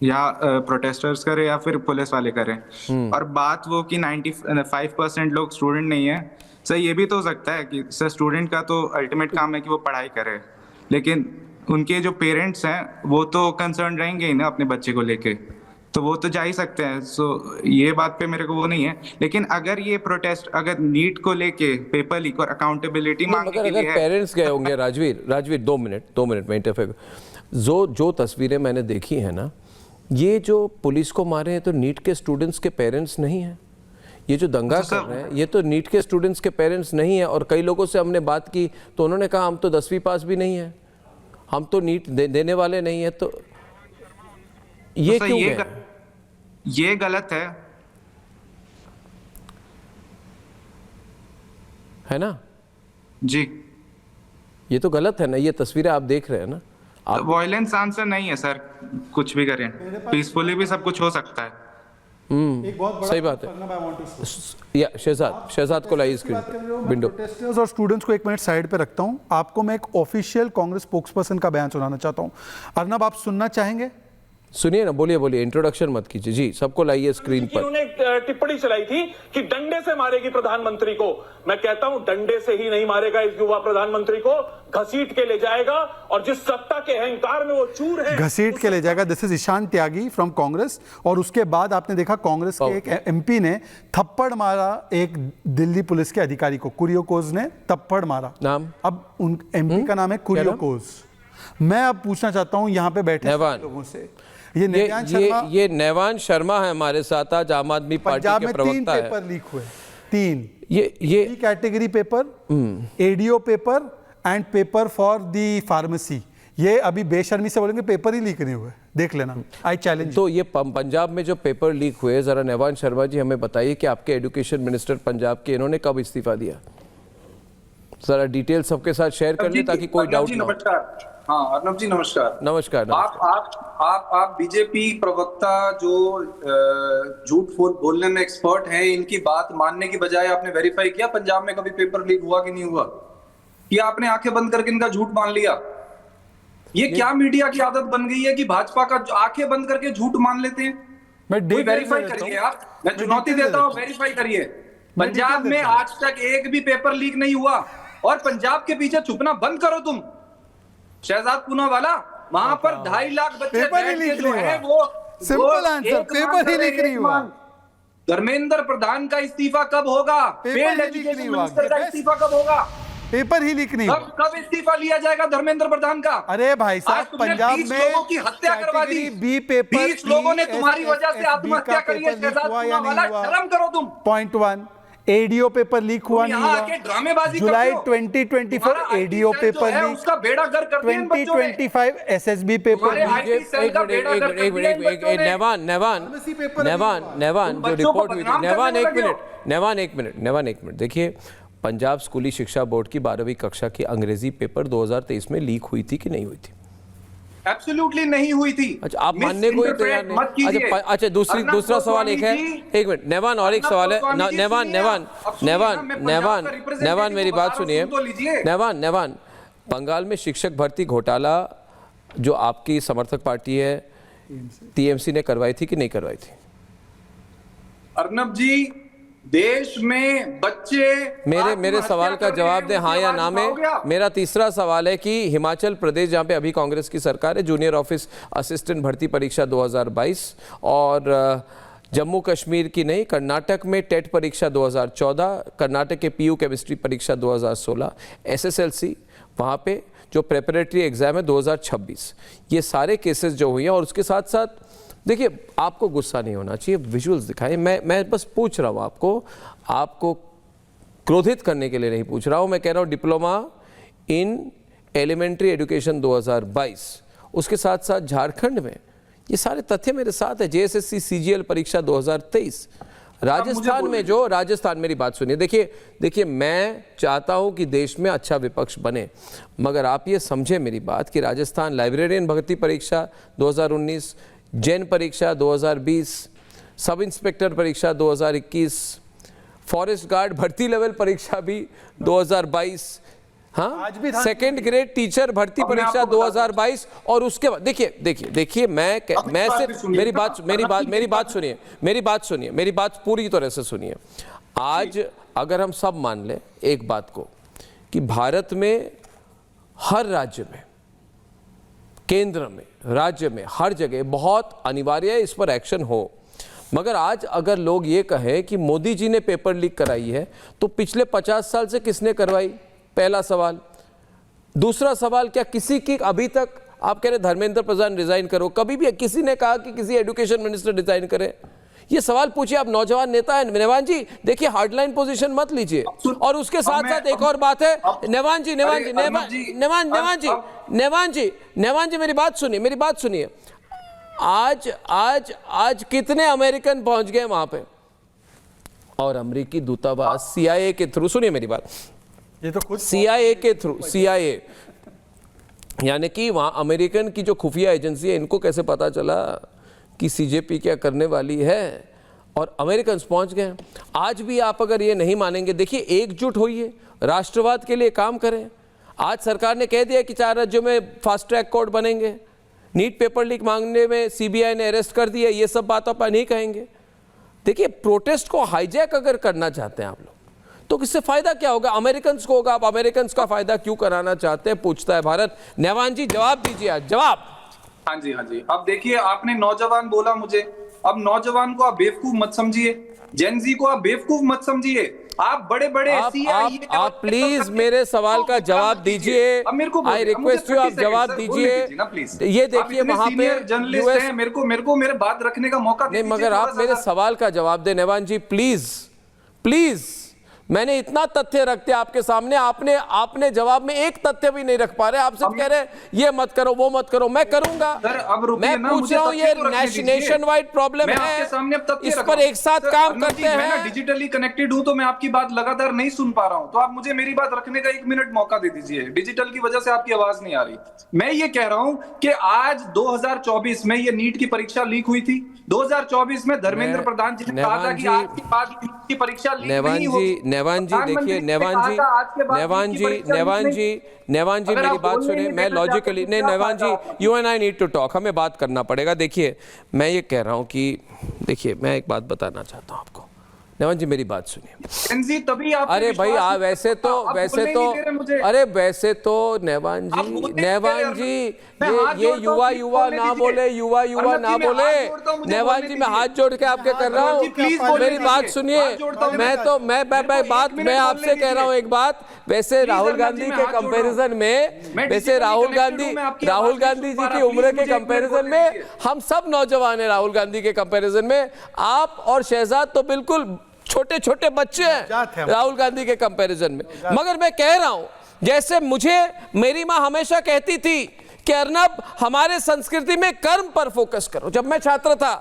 या प्रोटेस्टर्स करे या फिर पुलिस वाले करें। और बात वो कि 95% लोग स्टूडेंट नहीं है, सर ये भी तो हो सकता है कि सर स्टूडेंट का तो अल्टीमेट काम है कि वो पढ़ाई करे, लेकिन उनके जो पेरेंट्स हैं वो तो कंसर्न रहेंगे ही ना अपने बच्चे को लेके, तो वो तो जा ही सकते हैं। सो ये बात पे मेरे को वो नहीं है, लेकिन अगर ये प्रोटेस्ट अगर नीट को लेके पेपर लीक और अकाउंटेबिलिटी मांगने के लिए अगर पेरेंट्स गए होंगे, राजवीर 2 मिनट में इंटरफेयर, जो तस्वीरें मैंने देखी है ना, ये जो पुलिस को मारे हैं तो नीट के स्टूडेंट्स के पेरेंट्स नहीं है, ये जो दंगा कर रहे हैं ये तो नीट के स्टूडेंट्स के पेरेंट्स नहीं है। और कई लोगों से हमने बात की तो उन्होंने कहा हम तो 10वीं पास भी नहीं है, हम तो नीट देने वाले नहीं है। तो ये क्यों है? ये गलत है ना जी, ये तो गलत है ना। ये तस्वीरें आप देख रहे हैं ना, वायलेंस आंसर नहीं है सर, कुछ भी करें पीसफुली भी सब कुछ हो सकता है। सही बात है। या शहजाद को लाइए स्क्रीन विंडो। प्रोटेस्टर्स और स्टूडेंट्स को 1 मिनट साइड पे रखता हूं, आपको मैं एक ऑफिशियल कांग्रेस स्पोक्सपर्सन का बयान सुनाना चाहता हूं। अर्नब आप सुनना चाहेंगे? सुनिए ना, बोलिए, इंट्रोडक्शन मत कीजिए जी, सबको लाइए स्क्रीन पर। उन्होंने टिप्पणी चलाई थी कि डंडे से मारेगी प्रधानमंत्री को। मैं कहता हूं डंडे से ही नहीं मारेगा इस युवा प्रधानमंत्री को, घसीट के ले जाएगा, और जिस सत्ता के अहंकार में वो चूर है घसीट के ले जाएगा। This is Ishaan Tyagi from Congress. और उसके बाद आपने देखा कांग्रेस के एक एमपी ने थप्पड़ मारा एक दिल्ली पुलिस के अधिकारी को, कुरियोकोज ने थप्पड़ मारा। नाम? अब उन एमपी का नाम है कुरियोकोज। मैं अब पूछना चाहता हूं यहाँ पे बैठे लोगों से, ये नैवान शर्मा है हमारे साथ आज, आम आदमी पार्टी के प्रवक्ता है। 3 पेपर लीक हुए, 3 ये category paper, ADO paper and paper for the pharmacy. ये अभी बेशर्मी से बोलेंगे पेपर ही लीक नहीं हुए, देख लेना, आई चैलेंज। तो ये पंजाब में जो पेपर लीक हुए, जरा नैवान शर्मा जी हमें बताइए कि आपके एजुकेशन मिनिस्टर पंजाब के, इन्होंने कब इस्तीफा दिया? जरा डिटेल सबके साथ शेयर कर ले ताकि कोई डाउट ना हो। हाँ अर्नब जी नमस्कार। नमस्कार। आप बीजेपी प्रवक्ता जो झूठ बोलने में एक्सपर्ट हैं, इनकी बात मानने की बजाय आपने वेरीफाई किया पंजाब में कभी पेपर लीक हुआ कि नहीं हुआ, कि आपने आंखें बंद करके इनका झूठ मान लिया? ये क्या मीडिया की आदत बन गई है कि भाजपा का आंखें बंद करके झूठ मान लेते हैं? कोई वेरीफाई करिए आप, मैं चुनौती देता हूँ, वेरीफाई करिए। पंजाब में आज तक एक भी पेपर लीक नहीं हुआ, और पंजाब के पीछे छुपना बंद करो तुम। शहजाद पूना वाला, वहां पर 2.5 लाख बच्चे बैठ के जो है वो सिंपल आंसर, पेपर ही लीक नहीं हुआ। धर्मेंद्र प्रधान का इस्तीफा कब होगा? पेपर ही लीक नहीं हुआ। का इस्तीफा कब होगा? पेपर ही लीक नहीं हुआ। कब इस्तीफा लिया जाएगा धर्मेंद्र प्रधान का? अरे भाई साहब, पंजाब 20 में लोगों की हत्या करवा दी। बी पेपर 20 लोगों ने तुम्हारी वजह से आत्महत्या करी है। शहजाद पूना वाला, शर्म करो तुम। पॉइंट 1, एडीओ पेपर लीक हुआ नहीं हुआ। ड्रामेबाजी जुलाई 2024 एडीओ पेपर लीक, उसका बेड़ा गर्क करते हैं बच्चों ने। 2025 एसएसबी पेपर नेवान जो रिपोर्ट हुई थी, नेवान एक मिनट देखिए, पंजाब स्कूली शिक्षा बोर्ड की 12वीं कक्षा की अंग्रेजी पेपर 2023 में लीक हुई थी कि नहीं हुई थी? एब्सोल्युटली नहीं हुई थी। अच्छा, आप मानने को ही तैयार नहीं। अच्छा, दूसरा सवाल एक है, एक मिनट नेवान, और एक सवाल है। नेवान मेरी बात सुनिए। नेवान, बंगाल में शिक्षक भर्ती घोटाला जो आपकी समर्थक पार्टी है टीएमसी ने करवाई थी कि नहीं करवाई थी? अर्नब जी, देश में बच्चे मेरे सवाल का जवाब दे, हाँ या ना में। मेरा तीसरा सवाल है कि हिमाचल प्रदेश, जहाँ पे अभी कांग्रेस की सरकार है, जूनियर ऑफिस असिस्टेंट भर्ती परीक्षा 2022, और जम्मू कश्मीर की नहीं, कर्नाटक में टेट परीक्षा 2014, कर्नाटक के पीयू केमिस्ट्री परीक्षा 2016, एसएसएलसी वहाँ पे जो प्रेपरेटरी एग्जाम है 2026, ये सारे केसेस जो हुए हैं। और उसके साथ साथ देखिए, आपको गुस्सा नहीं होना चाहिए, विजुअल्स दिखाएं। मैं बस पूछ रहा हूँ आपको क्रोधित करने के लिए नहीं पूछ रहा हूँ। मैं कह रहा हूँ डिप्लोमा इन एलिमेंट्री एजुकेशन 2022, उसके साथ साथ झारखंड में ये सारे तथ्य मेरे साथ है। जेएसएससी सीजीएल परीक्षा 2023, राजस्थान में जो मेरी बात सुनिए। देखिए मैं चाहता हूं कि देश में अच्छा विपक्ष बने, मगर आप ये समझे मेरी बात कि राजस्थान लाइब्रेरियन भर्ती परीक्षा 2019, जैन परीक्षा 2020, सब इंस्पेक्टर परीक्षा 2021, फॉरेस्ट गार्ड भर्ती लेवल परीक्षा भी 2022, हाँ, सेकेंड ग्रेड टीचर भर्ती परीक्षा 2022, और उसके बाद देखिए मैं सिर्फ मेरी बात पूरी तरह से सुनिए। आज अगर हम सब मान लें एक बात को कि भारत में हर राज्य में, केंद्र में, राज्य में, हर जगह बहुत अनिवार्य है इस पर एक्शन हो, मगर आज अगर लोग ये कहें कि मोदी जी ने पेपर लीक कराई है, तो पिछले 50 साल से किसने करवाई? पहला सवाल। दूसरा सवाल, क्या किसी की अभी तक, आप कह रहे धर्मेंद्र प्रधान रिजाइन करो, कभी भी किसी ने कहा कि किसी एजुकेशन मिनिस्टर रिजाइन करे? ये सवाल पूछिए, आप नौजवान नेता हैं नेवान जी, देखिए हार्डलाइन पोजीशन मत लीजिए। और उसके साथ साथ एक और बात है नेवान जी मेरी बात सुनिए। आज कितने अमेरिकन पहुंच गए वहां पे, और अमेरिकी दूतावास CIA के थ्रू, सुनिए मेरी बात, ये तो खुद CIA के थ्रू, CIA यानी कि वहाँ अमेरिकन की जो खुफिया एजेंसी है, इनको कैसे पता चला कि CJP क्या करने वाली है, और अमेरिकन पहुँच गए। आज भी आप अगर ये नहीं मानेंगे, देखिए एकजुट होइए, राष्ट्रवाद के लिए काम करें। आज सरकार ने कह दिया कि 4 राज्यों में फास्ट ट्रैक कोर्ट बनेंगे, नीट पेपर लीक मांगने में CBI ने अरेस्ट कर दिया, ये सब बातों पर नहीं कहेंगे। देखिए प्रोटेस्ट को हाईजैक अगर करना चाहते हैं आप लोग, तो किससे फायदा क्या होगा? अमेरिकन को होगा। आप अमेरिकन का फायदा क्यों कराना चाहते हैं, पूछता है भारत। नेवान जी जवाब दीजिए आज, जवाब। हाँ जी। अब देखिए, आपने नौजवान बोला मुझे, अब नौजवान को आप बेवकूफ मत समझिए, जेन जी को आप बेवकूफ मत समझिए। आप बड़े आप प्लीज मेरे सवाल का जवाब दीजिए। आई रिक्वेस्ट यू, आप जवाब दीजिए। ये देखिए वहां पे जर्नलिस्ट हैं, मेरे बात रखने का मौका नहीं, मगर आप मेरे सवाल का जवाब दें नेवान जी, प्लीज। मैंने इतना तथ्य रख दिया आपके सामने, आपने जवाब में एक तथ्य भी नहीं रख पा रहे। आप सिर्फ कह रहे हैं ये मत करो वो मत करो। मैं करूंगा, मैं पूछ रहा हूँ, ये नेशन वाइड प्रॉब्लम है, इस पर एक साथ काम करते हैं। मैं डिजिटली कनेक्टेड हूं तो मैं आपकी बात लगातार नहीं सुन पा रहा हूं, तो आप मुझे मेरी बात रखने का 1 मिनट मौका दे दीजिए। डिजिटल की वजह से आपकी आवाज नहीं आ रही। मैं ये कह रहा हूं कि आज 2024 में ये नीट की परीक्षा लीक हुई थी। 2024 में धर्मेंद्र प्रधान जी ने कहा था कि आज के बाद नीट की परीक्षा लीक नहीं होगी। नेवान जी देखिए, नेवान जी मेरी बात सुनिए, मैं लॉजिकली नहीं, नेवान जी you and I need to talk, हमें बात करना पड़ेगा। देखिए मैं ये कह रहा हूँ कि देखिए मैं एक बात बताना चाहता हूँ आपको। नेवान जी मेरी बात सुनिए। तभी आप अरे भाई वैसे तो अरे वैसे तो नेवान जी ये युवा ना बोले, युवा ना बोले। नेवान जी मैं हाथ जोड़ के आपके कर रहा हूँ, मेरी बात सुनिए। मैं आपसे कह रहा हूँ एक बात। वैसे राहुल गांधी के कंपैरिजन में, वैसे राहुल गांधी जी की उम्र के कंपैरिजन में हम सब नौजवान हैं। राहुल गांधी के कंपैरिजन में आप और शहजाद तो बिल्कुल छोटे छोटे बच्चे हैं राहुल गांधी के कंपैरिजन में। मगर मैं कह रहा हूं, जैसे मेरी मां हमेशा कहती थी कि अर्नब हमारे संस्कृति में कर्म पर फोकस करो। जब मैं छात्र था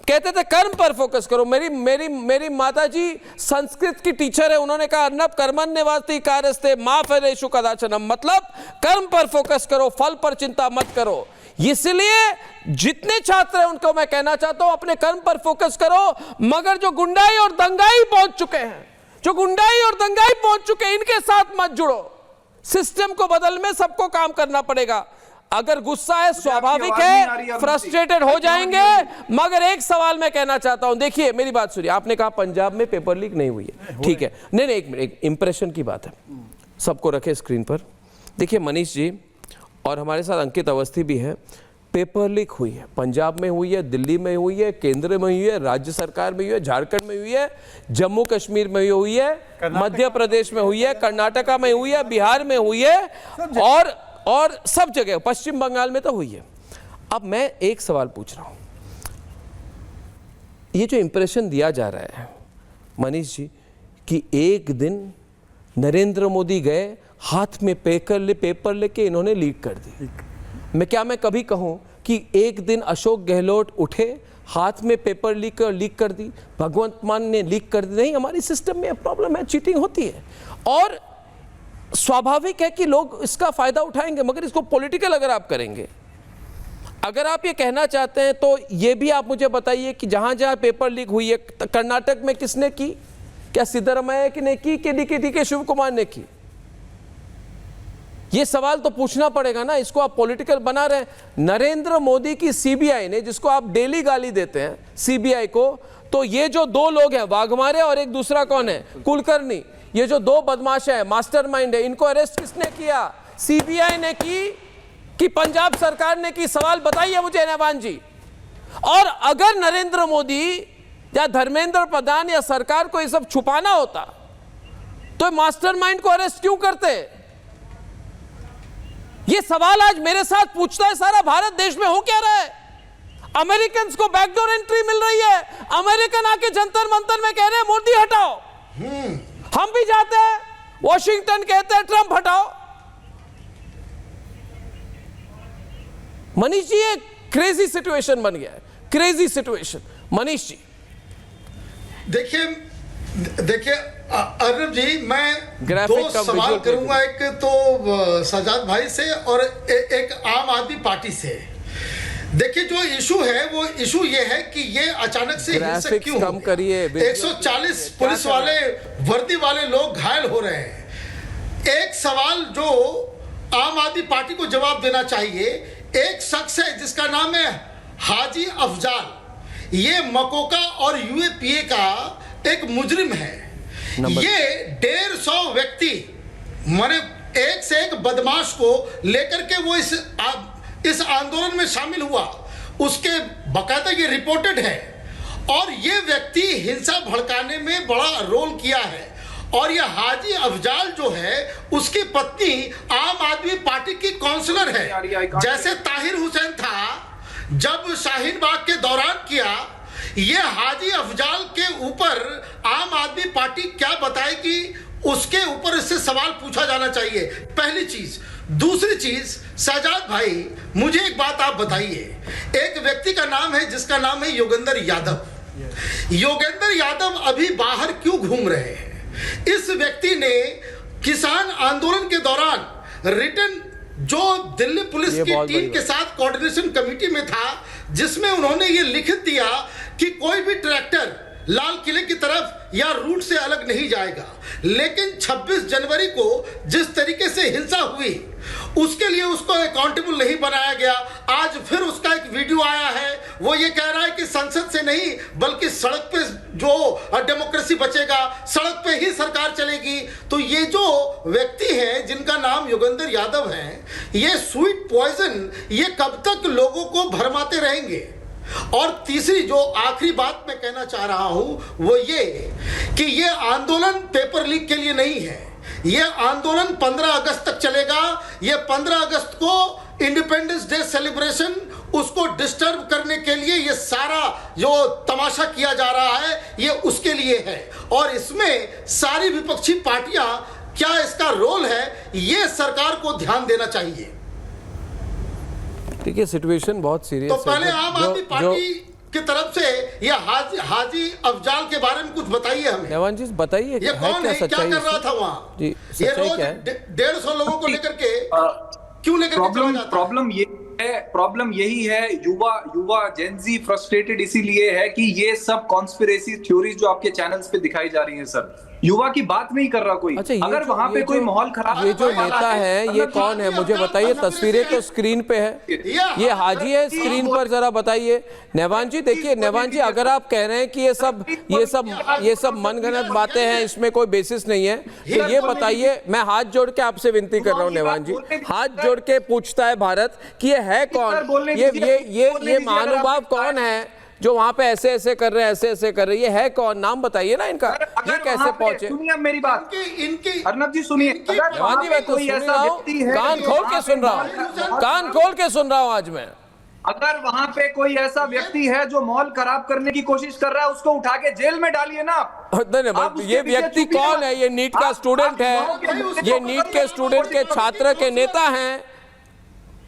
कहते थे कर्म पर फोकस करो। मेरी माताजी संस्कृत की टीचर है, उन्होंने कहा अर्नब कर्मण्येवाधिकारस्ते कार्यस्ते मा फलेषु कदाचन, मतलब कर्म पर फोकस करो, फल पर चिंता मत करो। इसलिए जितने छात्र हैं उनको मैं कहना चाहता हूं अपने कर्म पर फोकस करो। मगर जो गुंडाई और दंगाई पहुंच चुके हैं, इनके साथ मत जुड़ो। सिस्टम को बदलने में सबको काम करना पड़ेगा। अगर गुस्सा है स्वाभाविक है, फ्रस्ट्रेटेड हो जाएंगे। मगर एक सवाल मैं कहना चाहता हूं, देखिए मेरी बात सुनिए। आपने कहा पंजाब में पेपर लीक नहीं हुई है, ठीक है, नहीं एक मिनट, एक इंप्रेशन की बात है, सबको रखे स्क्रीन पर। देखिए मनीष जी और हमारे साथ अंकित अवस्थी भी है। पेपर लीक हुई है, पंजाब में हुई है, दिल्ली में हुई है, केंद्र में हुई है, राज्य सरकार में हुई है, झारखंड में हुई है, जम्मू कश्मीर में हुई है, मध्य प्रदेश में हुई है, कर्नाटका में हुई है, बिहार में हुई है, और सब जगह, पश्चिम बंगाल में तो हुई है। अब मैं एक सवाल पूछ रहा हूं, ये जो इंप्रेशन दिया जा रहा है मनीष जी कि एक दिन नरेंद्र मोदी गए हाथ में पेपर लेके इन्होंने लीक कर दी। मैं कभी कहूं कि एक दिन अशोक गहलोत उठे हाथ में पेपर लीक कर दी, भगवंत मान ने लीक कर दी। नहीं, हमारी सिस्टम में प्रॉब्लम है, चीटिंग होती है और स्वाभाविक है कि लोग इसका फायदा उठाएंगे। मगर इसको पॉलिटिकल अगर आप करेंगे, अगर आप ये कहना चाहते हैं तो ये भी आप मुझे बताइए कि जहां जहां पेपर लीक हुई है, कर्नाटक में किसने की? क्या सिद्धरामैया ने की कि डी के शिव कुमार ने की? ये सवाल तो पूछना पड़ेगा ना। इसको आप पॉलिटिकल बना रहे हैं। नरेंद्र मोदी की सीबीआई ने, जिसको आप डेली गाली देते हैं सीबीआई को, तो ये जो दो लोग हैं वाघमारे और एक दूसरा कौन है, कुलकर्णी, ये जो दो बदमाश है, मास्टरमाइंड है, इनको अरेस्ट किसने किया? सीबीआई ने की कि पंजाब सरकार ने की? सवाल बताइए मुझे नेवान जी। और अगर नरेंद्र मोदी या धर्मेंद्र प्रधान या सरकार को ये सब छुपाना होता तो मास्टरमाइंड को अरेस्ट क्यों करते? ये सवाल आज मेरे साथ पूछता है सारा भारत देश में। हो क्या रहा है? अमेरिकन को बैकडोर एंट्री मिल रही है। अमेरिकन आके जंतर मंतर में कह रहे हैं मोदी हटाओ। हम भी जाते हैं, वॉशिंगटन कहते हैं ट्रंप हटाओ। मनीष जी ये क्रेजी सिचुएशन बन गया है, क्रेजी सिचुएशन। मनीष जी देखिए अर्नब जी, मैं दो सवाल करूंगा, एक तो सजाद भाई से और एक आम आदमी पार्टी से। देखिए जो इशू है वो इशू ये है कि ये अचानक से हिंसक क्यों कम करिए। 140 पुलिस वाले वर्दी वाले लोग घायल हो रहे हैं। एक सवाल जो आम आदमी पार्टी को जवाब देना चाहिए, एक शख्स है जिसका नाम है हाजी अफजाल, ये मकोका और यूएपीए का एक मुजरिम है। ये 150 व्यक्ति माने एक से एक बदमाश को लेकर के वो इस आंदोलन में शामिल हुआ, उसके बकायदा ये रिपोर्टेड है। और ये व्यक्ति हिंसा भड़काने में बड़ा रोल किया है। और ये हाजी अफजाल जो है उसकी पत्नी आम आदमी पार्टी की काउंसलर है। जैसे ताहिर हुसैन था जब शाहीन बाग के दौरान किया, ये हाजी अफजाल के ऊपर आम आदमी पार्टी क्या बताएगी उसके ऊपर इससे सवाल पूछा जाना चाहिए, पहली चीज। दूसरी चीज, शहजाद भाई मुझे एक बात आप बताइए, एक व्यक्ति का नाम है जिसका नाम है योगेंद्र यादव। योगेंद्र यादव अभी बाहर क्यों घूम रहे हैं? इस व्यक्ति ने किसान आंदोलन के दौरान रिटर्न जो दिल्ली पुलिस की टीम के साथ कोऑर्डिनेशन कमेटी में था, जिसमें उन्होंने ये लिख दिया कि कोई भी ट्रैक्टर लाल किले की तरफ या रूट से अलग नहीं जाएगा। लेकिन 26 जनवरी को जिस तरीके से हिंसा हुई उसके लिए उसको अकाउंटेबल नहीं बनाया गया। आज फिर उसका एक वीडियो आया है, वो ये कह रहा है कि संसद से नहीं बल्कि सड़क पे जो डेमोक्रेसी बचेगा, सड़क पे ही सरकार चलेगी। तो ये जो व्यक्ति हैं जिनका नाम योगेंद्र यादव है, ये स्वीट पॉइजन ये कब तक लोगों को भरमाते रहेंगे? और तीसरी जो आखिरी बात मैं कहना चाह रहा हूं वो ये कि ये आंदोलन पेपर लीक के लिए नहीं है। ये आंदोलन 15 अगस्त तक चलेगा। ये 15 अगस्त को इंडिपेंडेंस डे सेलिब्रेशन, उसको डिस्टर्ब करने के लिए ये सारा जो तमाशा किया जा रहा है ये उसके लिए है। और इसमें सारी विपक्षी पार्टियां क्या इसका रोल है, ये सरकार को ध्यान देना चाहिए। देखिए सिचुएशन बहुत सीरियस है। तो पहले आम आदमी पार्टी की तरफ से ये हाजी अफजाल के बारे में कुछ बताइए हमें। नेवान जी बताइए, ये कौन है, क्या कर रहा था वहाँ? जी, ये रोज 150 लोगों को लेकर के क्यों लेकर के चला जाता? प्रॉब्लम यही है, युवा जेनजी फ्रस्ट्रेटेड इसीलिए है कि ये सब कॉन्स्पिरेसी थ्योरीज जो आपके चैनल्स पे दिखाई जा रही हैं सर, युवा की बात नहीं कर रहा कोई। अच्छा, अगर वहां पे कोई माहौल खराब, ये जो नेता है ये कौन है मुझे बताइए। तस्वीरें तो स्क्रीन पे है, ये हाजी है स्क्रीन पर, जरा बताइए। नेवान जी देखिए, नेवान जी अगर आप कह रहे हैं कि ये सब मनगढ़ंत बातें हैं, इसमें कोई बेसिस नहीं है, तो ये बताइए। मैं हाथ जोड़ के आपसे विनती कर रहा हूँ नेवान जी, हाथ जोड़ के पूछता है भारत कि ये है कौन, ये महानुभाव कौन है जो वहां पे ऐसे ऐसे कर रहे हैं, ऐसे ऐसे कर रहे हैं, ये है कौन? नाम बताइए ना इनका, ये कैसे पहुंचे? सुनिए मेरी बात, इनकी अर्नब जी सुनिए। नेवान जी मैं तो सुन रहा हूं, कान खोल के सुन रहा हूं, कान खोल के सुन रहा हूं आज मैं। अगर वहां पे कोई ऐसा व्यक्ति है जो माहौल खराब करने की कोशिश कर रहा है, उसको उठा के जेल में डालिए ना। ये व्यक्ति कौन है? ये नीट का स्टूडेंट है, ये नीट के स्टूडेंट के छात्र के नेता हैं,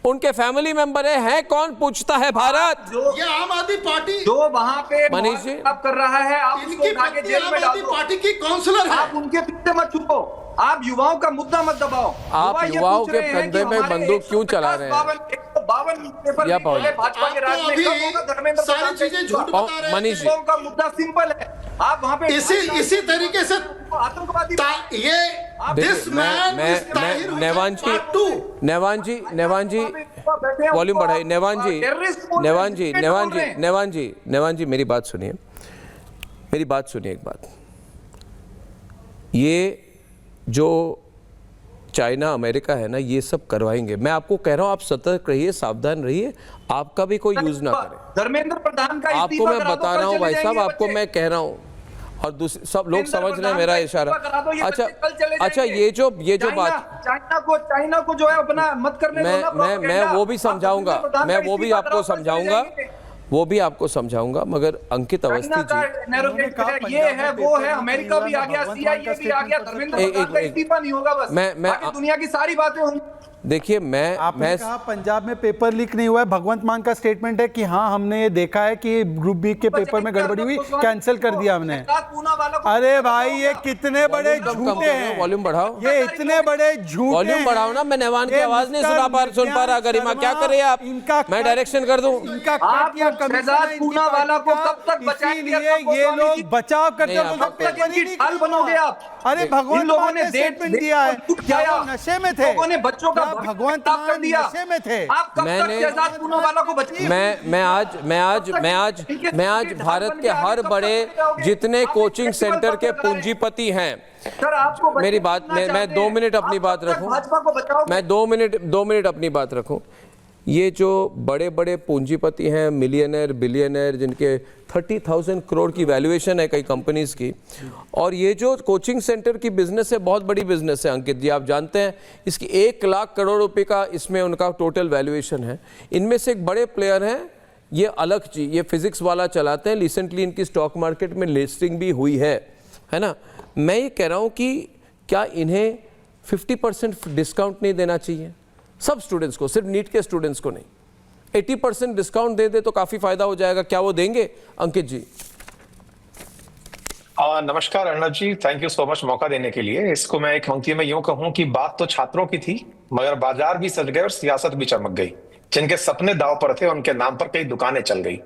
उनके फैमिली मेंबर है कौन? पूछता है भारत। ये आम आदमी पार्टी जो वहां पे मनीष जी आप कर रहा है, आप उसको उठा के जेल में डाल दो। पार्टी की काउंसलर है, आप उनके पीछे मत छुपो, आप युवाओं का मुद्दा मत दबाओ। आप युवाओं के कंधे में बंदूक क्यों चला रहे हैं? 52 पेपर भाजपा के राज में कब होगा? धर्मेंद्र सारी चीजें झूठ बता रहे हैं। मनीष जी का मुद्दा सिंपल है, आप वहां पे इसी तरीके से आतंकवादी नेवान जी वॉल्यूम बढ़ाइए। नेवान जी मेरी बात सुनिए, एक बात। ये जो चाइना अमेरिका है ना, ये सब करवाएंगे। मैं आपको कह रहा हूं आप सतर्क रहिए, सावधान रहिए, आपका भी कोई यूज ना करे। धर्मेंद्र प्रधान का आपको मैं बता रहा हूं भाई साहब, आपको मैं कह रहा हूं, और दूसरे सब लोग समझ रहे हैं मेरा इशारा। अच्छा ये जो बात चाइना को जो है अपना मत करने दो। मैं वो भी समझाऊंगा, मैं वो भी आपको समझाऊंगा, मगर अंकित अवस्थी जी ये है वो है, अमेरिका भी आ गया, CIA भी आ गया, धर्मेंद्र प्रधान का इस्तीफा नहीं होगा बस, बाकी दुनिया की सारी बातें होंगी। देखिए आपने कहा पंजाब में पेपर लीक नहीं हुआ है। भगवंत मान का स्टेटमेंट है कि हाँ हमने ये देखा है कि ग्रुप बी के पेपर में गड़बड़ी हुई, कैंसिल कर दिया हमने। अरे भाई ये कितने बड़े झूठे हैं। वॉल्यूम बढ़ाओ, ये इतने बड़े झूठे। वॉल्यूम बढ़ाओ ना, मैं नेवान की आवाज नहीं सुन पा रहा। गरिमा क्या करे आप, मैं डायरेक्शन कर दूं? इनका पूना वाला को कब तक बचाएंगे? ये लोग बचाव करते बनोगे आप। अरे भगवान लोगों ने स्टेटमेंट दिया है, क्या वो नशे में थे? लोगों ने बच्चों का भगवान कर दिया, नशे में थे। आप कब तक शहजाद पूना वाला को बचाएंगे? मैं आज भारत के हर बड़े जितने कोचिंग सेंटर के पूंजीपति हैं, मेरी बात मैं 2 मिनट अपनी बात रखूं, मैं 2 मिनट अपनी बात रखूं। ये जो बड़े बड़े पूंजीपति हैं, मिलियनर बिलियनर, जिनके 30,000 करोड़ की वैल्यूएशन है कई कंपनीज की, और ये जो कोचिंग सेंटर की बिजनेस है, बहुत बड़ी बिजनेस है अंकित जी, आप जानते हैं इसकी 1 लाख करोड़ रुपए का इसमें उनका टोटल वैल्यूएशन है। इनमें से एक बड़े प्लेयर हैं ये अलग जी, ये फिजिक्स वाला चलाते हैं, रिसेंटली इनकी स्टॉक मार्केट में लिस्टिंग भी हुई है ना। मैं ये कह रहा हूँ कि क्या इन्हें 50% डिस्काउंट नहीं देना चाहिए सब स्टूडेंट्स को, सिर्फ नीट के स्टूडेंट्स को नहीं? 80% डिस्काउंट दे दे तो काफ़ी फायदा हो जाएगा। क्या वो देंगे अंकित जी? नमस्कार अर्णव जी, थैंक यू सो मच मौका देने के लिए। इसको मैं एक पंक्ति में यूं कहूं कि बात तो छात्रों की थी, मगर बाजार भी सज गए और सियासत भी चमक गई। जिनके सपने दांव पर थे उनके नाम पर कई दुकानें चल गई।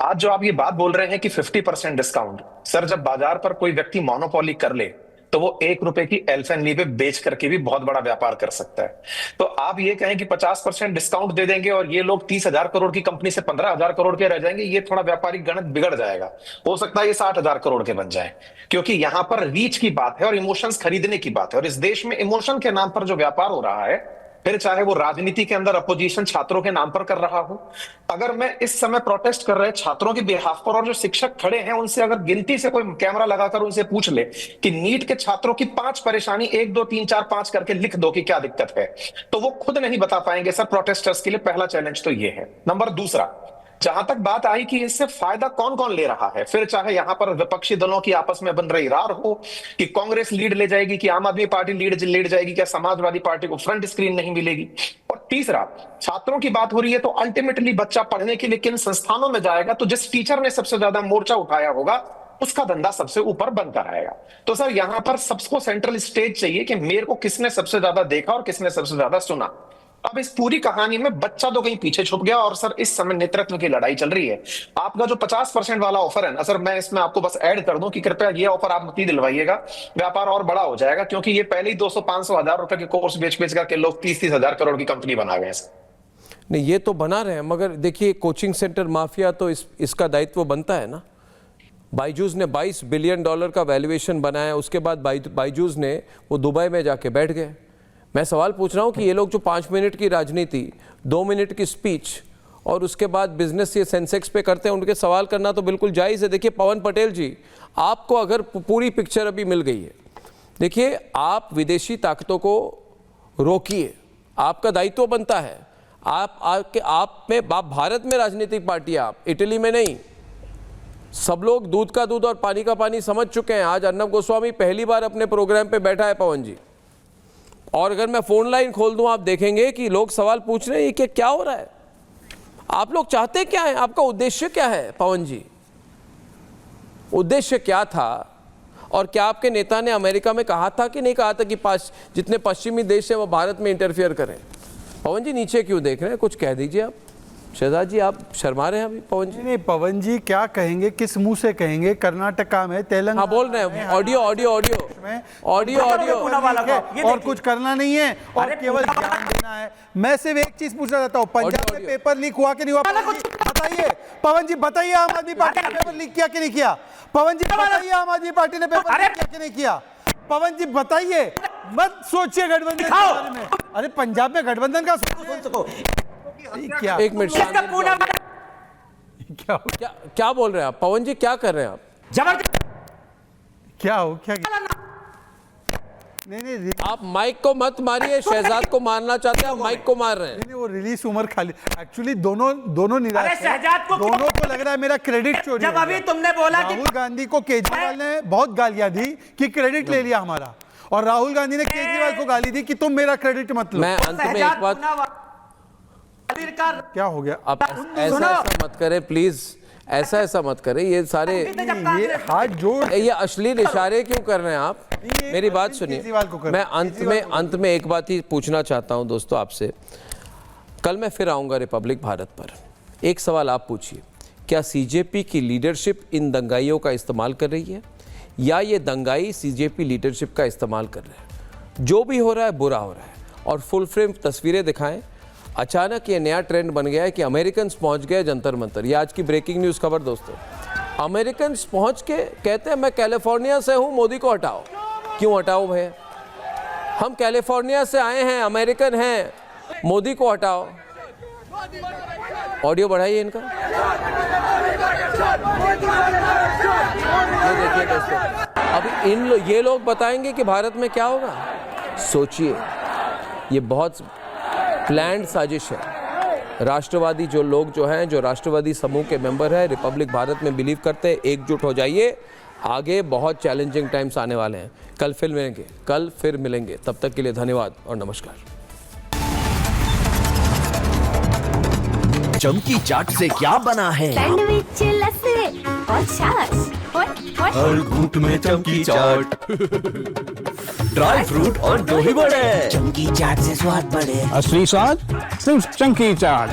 आज जो आप ये बात बोल रहे हैं कि 50% डिस्काउंट, सर जब बाजार पर कोई व्यक्ति मोनोपोली कर ले तो वो 1 रुपए की एल्फेनली बेच करके भी बहुत बड़ा व्यापार कर सकता है। तो आप ये कहें कि 50% डिस्काउंट दे देंगे और ये लोग 30,000 करोड़ की कंपनी से 15,000 करोड़ के रह जाएंगे, ये थोड़ा व्यापारिक गणित बिगड़ जाएगा। हो सकता है ये 60,000 करोड़ के बन जाए, क्योंकि यहां पर रीच की बात है और इमोशंस खरीदने की बात है। और इस देश में इमोशन के नाम पर जो व्यापार हो रहा है, फिर चाहे वो राजनीति के अंदर अपोजिशन छात्रों के नाम पर कर रहा हो, अगर मैं इस समय प्रोटेस्ट कर रहे छात्रों के बिहाफ पर और जो शिक्षक खड़े हैं उनसे अगर गिनती से कोई कैमरा लगाकर उनसे पूछ ले कि नीट के छात्रों की 5 परेशानी 1 2 3 4 5 करके लिख दो कि क्या दिक्कत है, तो वो खुद नहीं बता पाएंगे। सर प्रोटेस्टर्स के लिए पहला चैलेंज तो ये है। नंबर दूसरा, जहां तक बात आई कि इससे फायदा कौन कौन ले रहा है, फिर चाहे यहां पर विपक्षी दलों की आपस में बन रही रार हो कि कांग्रेस लीड ले जाएगी कि आम आदमी पार्टी लीड जाएगी, क्या समाजवादी पार्टी को फ्रंट स्क्रीन नहीं मिलेगी, और तीसरा छात्रों की बात हो रही है तो अल्टीमेटली बच्चा पढ़ने के लिए किन संस्थानों में जाएगा, तो जिस टीचर ने सबसे ज्यादा मोर्चा उठाया होगा उसका धंधा सबसे ऊपर बनकर आएगा। तो सर यहां पर सबको सेंट्रल स्टेज चाहिए कि मेरे को किसने सबसे ज्यादा देखा और किसने सबसे ज्यादा सुना। अब इस पूरी कहानी में बच्चा तो कहीं पीछे छुप गया और सर इस समय नेतृत्व की लड़ाई चल रही है। आपका जो 50% वाला ऑफर है ना सर, मैं इसमें आपको बस ऐड कर दूं कि कृपया ये ऑफर आप मत ही दिलवाइएगा, व्यापार और बड़ा हो जाएगा, क्योंकि ये पहले ही 200-500 हजार रुपए के कोर्स बेच करके लोग 30-30 हजार करोड़ की कंपनी बना गए। नहीं ये तो बना रहे हैं, मगर देखिए कोचिंग सेंटर माफिया तो इसका दायित्व बनता है ना। बायजूस ने $22 बिलियन का वैल्यूएशन बनाया, उसके बाद बायजूस ने वो दुबई में जाके बैठ गए। मैं सवाल पूछ रहा हूँ कि ये लोग जो 5 मिनट की राजनीति, 2 मिनट की स्पीच और उसके बाद बिजनेस ये सेंसेक्स पे करते हैं, उनके सवाल करना तो बिल्कुल जायज़ है। देखिए पवन पटेल जी, आपको अगर पूरी पिक्चर अभी मिल गई है, देखिए आप विदेशी ताकतों को रोकिए, आपका दायित्व बनता है। आप भारत में राजनीतिक पार्टी, आप इटली में नहीं। सब लोग दूध का दूध और पानी का पानी समझ चुके हैं। आज अर्नब गोस्वामी पहली बार अपने प्रोग्राम पे बैठा है पवन जी, और अगर मैं फोन लाइन खोल दूं आप देखेंगे कि लोग सवाल पूछ रहे हैं कि क्या हो रहा है, आप लोग चाहते क्या है, आपका उद्देश्य क्या है पवन जी? उद्देश्य क्या था? और क्या आपके नेता ने अमेरिका में कहा था कि नहीं कहा था कि जितने पश्चिमी देश हैं वो भारत में इंटरफियर करें? पवन जी नीचे क्यों देख रहे हैं, कुछ कह दीजिए आप। शहजाद जी आप शर्मा रहे हैं अभी। पवन जी नहीं, पवन जी क्या कहेंगे, किस मुंह से कहेंगे? कर्नाटका में, तेलंगाना, हाँ बोल रहे हैं, ऑडियो और कुछ करना नहीं है और केवल ज्ञान देना है। मैं सिर्फ एक चीज पूछना चाहता हूँ, पंजाब में पेपर लीक हुआ कि नहीं हुआ? बताइए पवन जी, बताइए आम आदमी पार्टी ने पेपर लीक किया कि नहीं किया? पवन जी बताइए आम आदमी पार्टी ने पेपर लीक किया कि नहीं किया? पवन जी बताइए, मत सोचिए गठबंधन के बारे में। अरे पंजाब में गठबंधन का क्या? एक मिनट, क्या बोल रहे हैं आप पवन जी, क्या कर रहे हैं आप? जबरदस्त क्या हो क्या? नहीं आप माइक को मत मारिए। शहजाद को मारना चाहते हैं, आप माइक को मार रहे हैं। नहीं वो रिलीज उमर खाली, एक्चुअली दोनों निराश हैं। शहजाद को दोनों को लग रहा है मेरा क्रेडिट चोरी। जब अभी तुमने बोला कि राहुल गांधी को केजरीवाल ने बहुत गालियां दी कि क्रेडिट ले लिया हमारा, और राहुल गांधी ने केजरीवाल को गाली दी कि तुम मेरा क्रेडिट मत लो। मैं अंत में एक बात, क्या हो गया? आप ऐसा मत करें प्लीज, ऐसा मत करें। ये सारे ये हाथ जोड़, ये अश्लील इशारे क्यों कर रहे हैं आप? मेरी बात सुनिए। मैं अंत में एक बात ही पूछना चाहता हूं दोस्तों आपसे। कल मैं फिर आऊंगा रिपब्लिक भारत पर। एक सवाल आप पूछिए, क्या सीजेपी की लीडरशिप इन दंगाइयों का इस्तेमाल कर रही है, या ये दंगाई सीजेपी लीडरशिप का इस्तेमाल कर रहे हैं? जो भी हो रहा है बुरा हो रहा है, और फुल फ्रेम तस्वीरें दिखाएं। अचानक ये नया ट्रेंड बन गया है कि अमेरिकन्स पहुंच गए जंतर मंतर। ये आज की ब्रेकिंग न्यूज़ खबर दोस्तों। अमेरिकन्स पहुंच के कहते हैं मैं कैलिफोर्निया से हूं, मोदी को हटाओ। क्यों हटाओ भैया? हम कैलिफोर्निया से आए हैं, अमेरिकन हैं, मोदी को हटाओ। ऑडियो बढ़ाइए इनका। ये देखिए दोस्तों, अब ये लोग बताएंगे कि भारत में क्या होगा। सोचिए, ये बहुत प्लान्ड साजिश है। राष्ट्रवादी जो राष्ट्रवादी समूह के मेंबर हैं, रिपब्लिक भारत में बिलीव करते हैं, एकजुट हो जाइए। आगे बहुत चैलेंजिंग टाइम्स आने वाले हैं। कल फिर मिलेंगे। तब तक के लिए धन्यवाद और नमस्कार। चमकी चाट से क्या बना है? सैंडविच, लस्सी और छाछ हर घूंट में चमकी चाट, ड्राई फ्रूट और दही बड़े। चमकी चाट से स्वाद बढ़े। असली स्वाद सिर्फ चमकी चाट।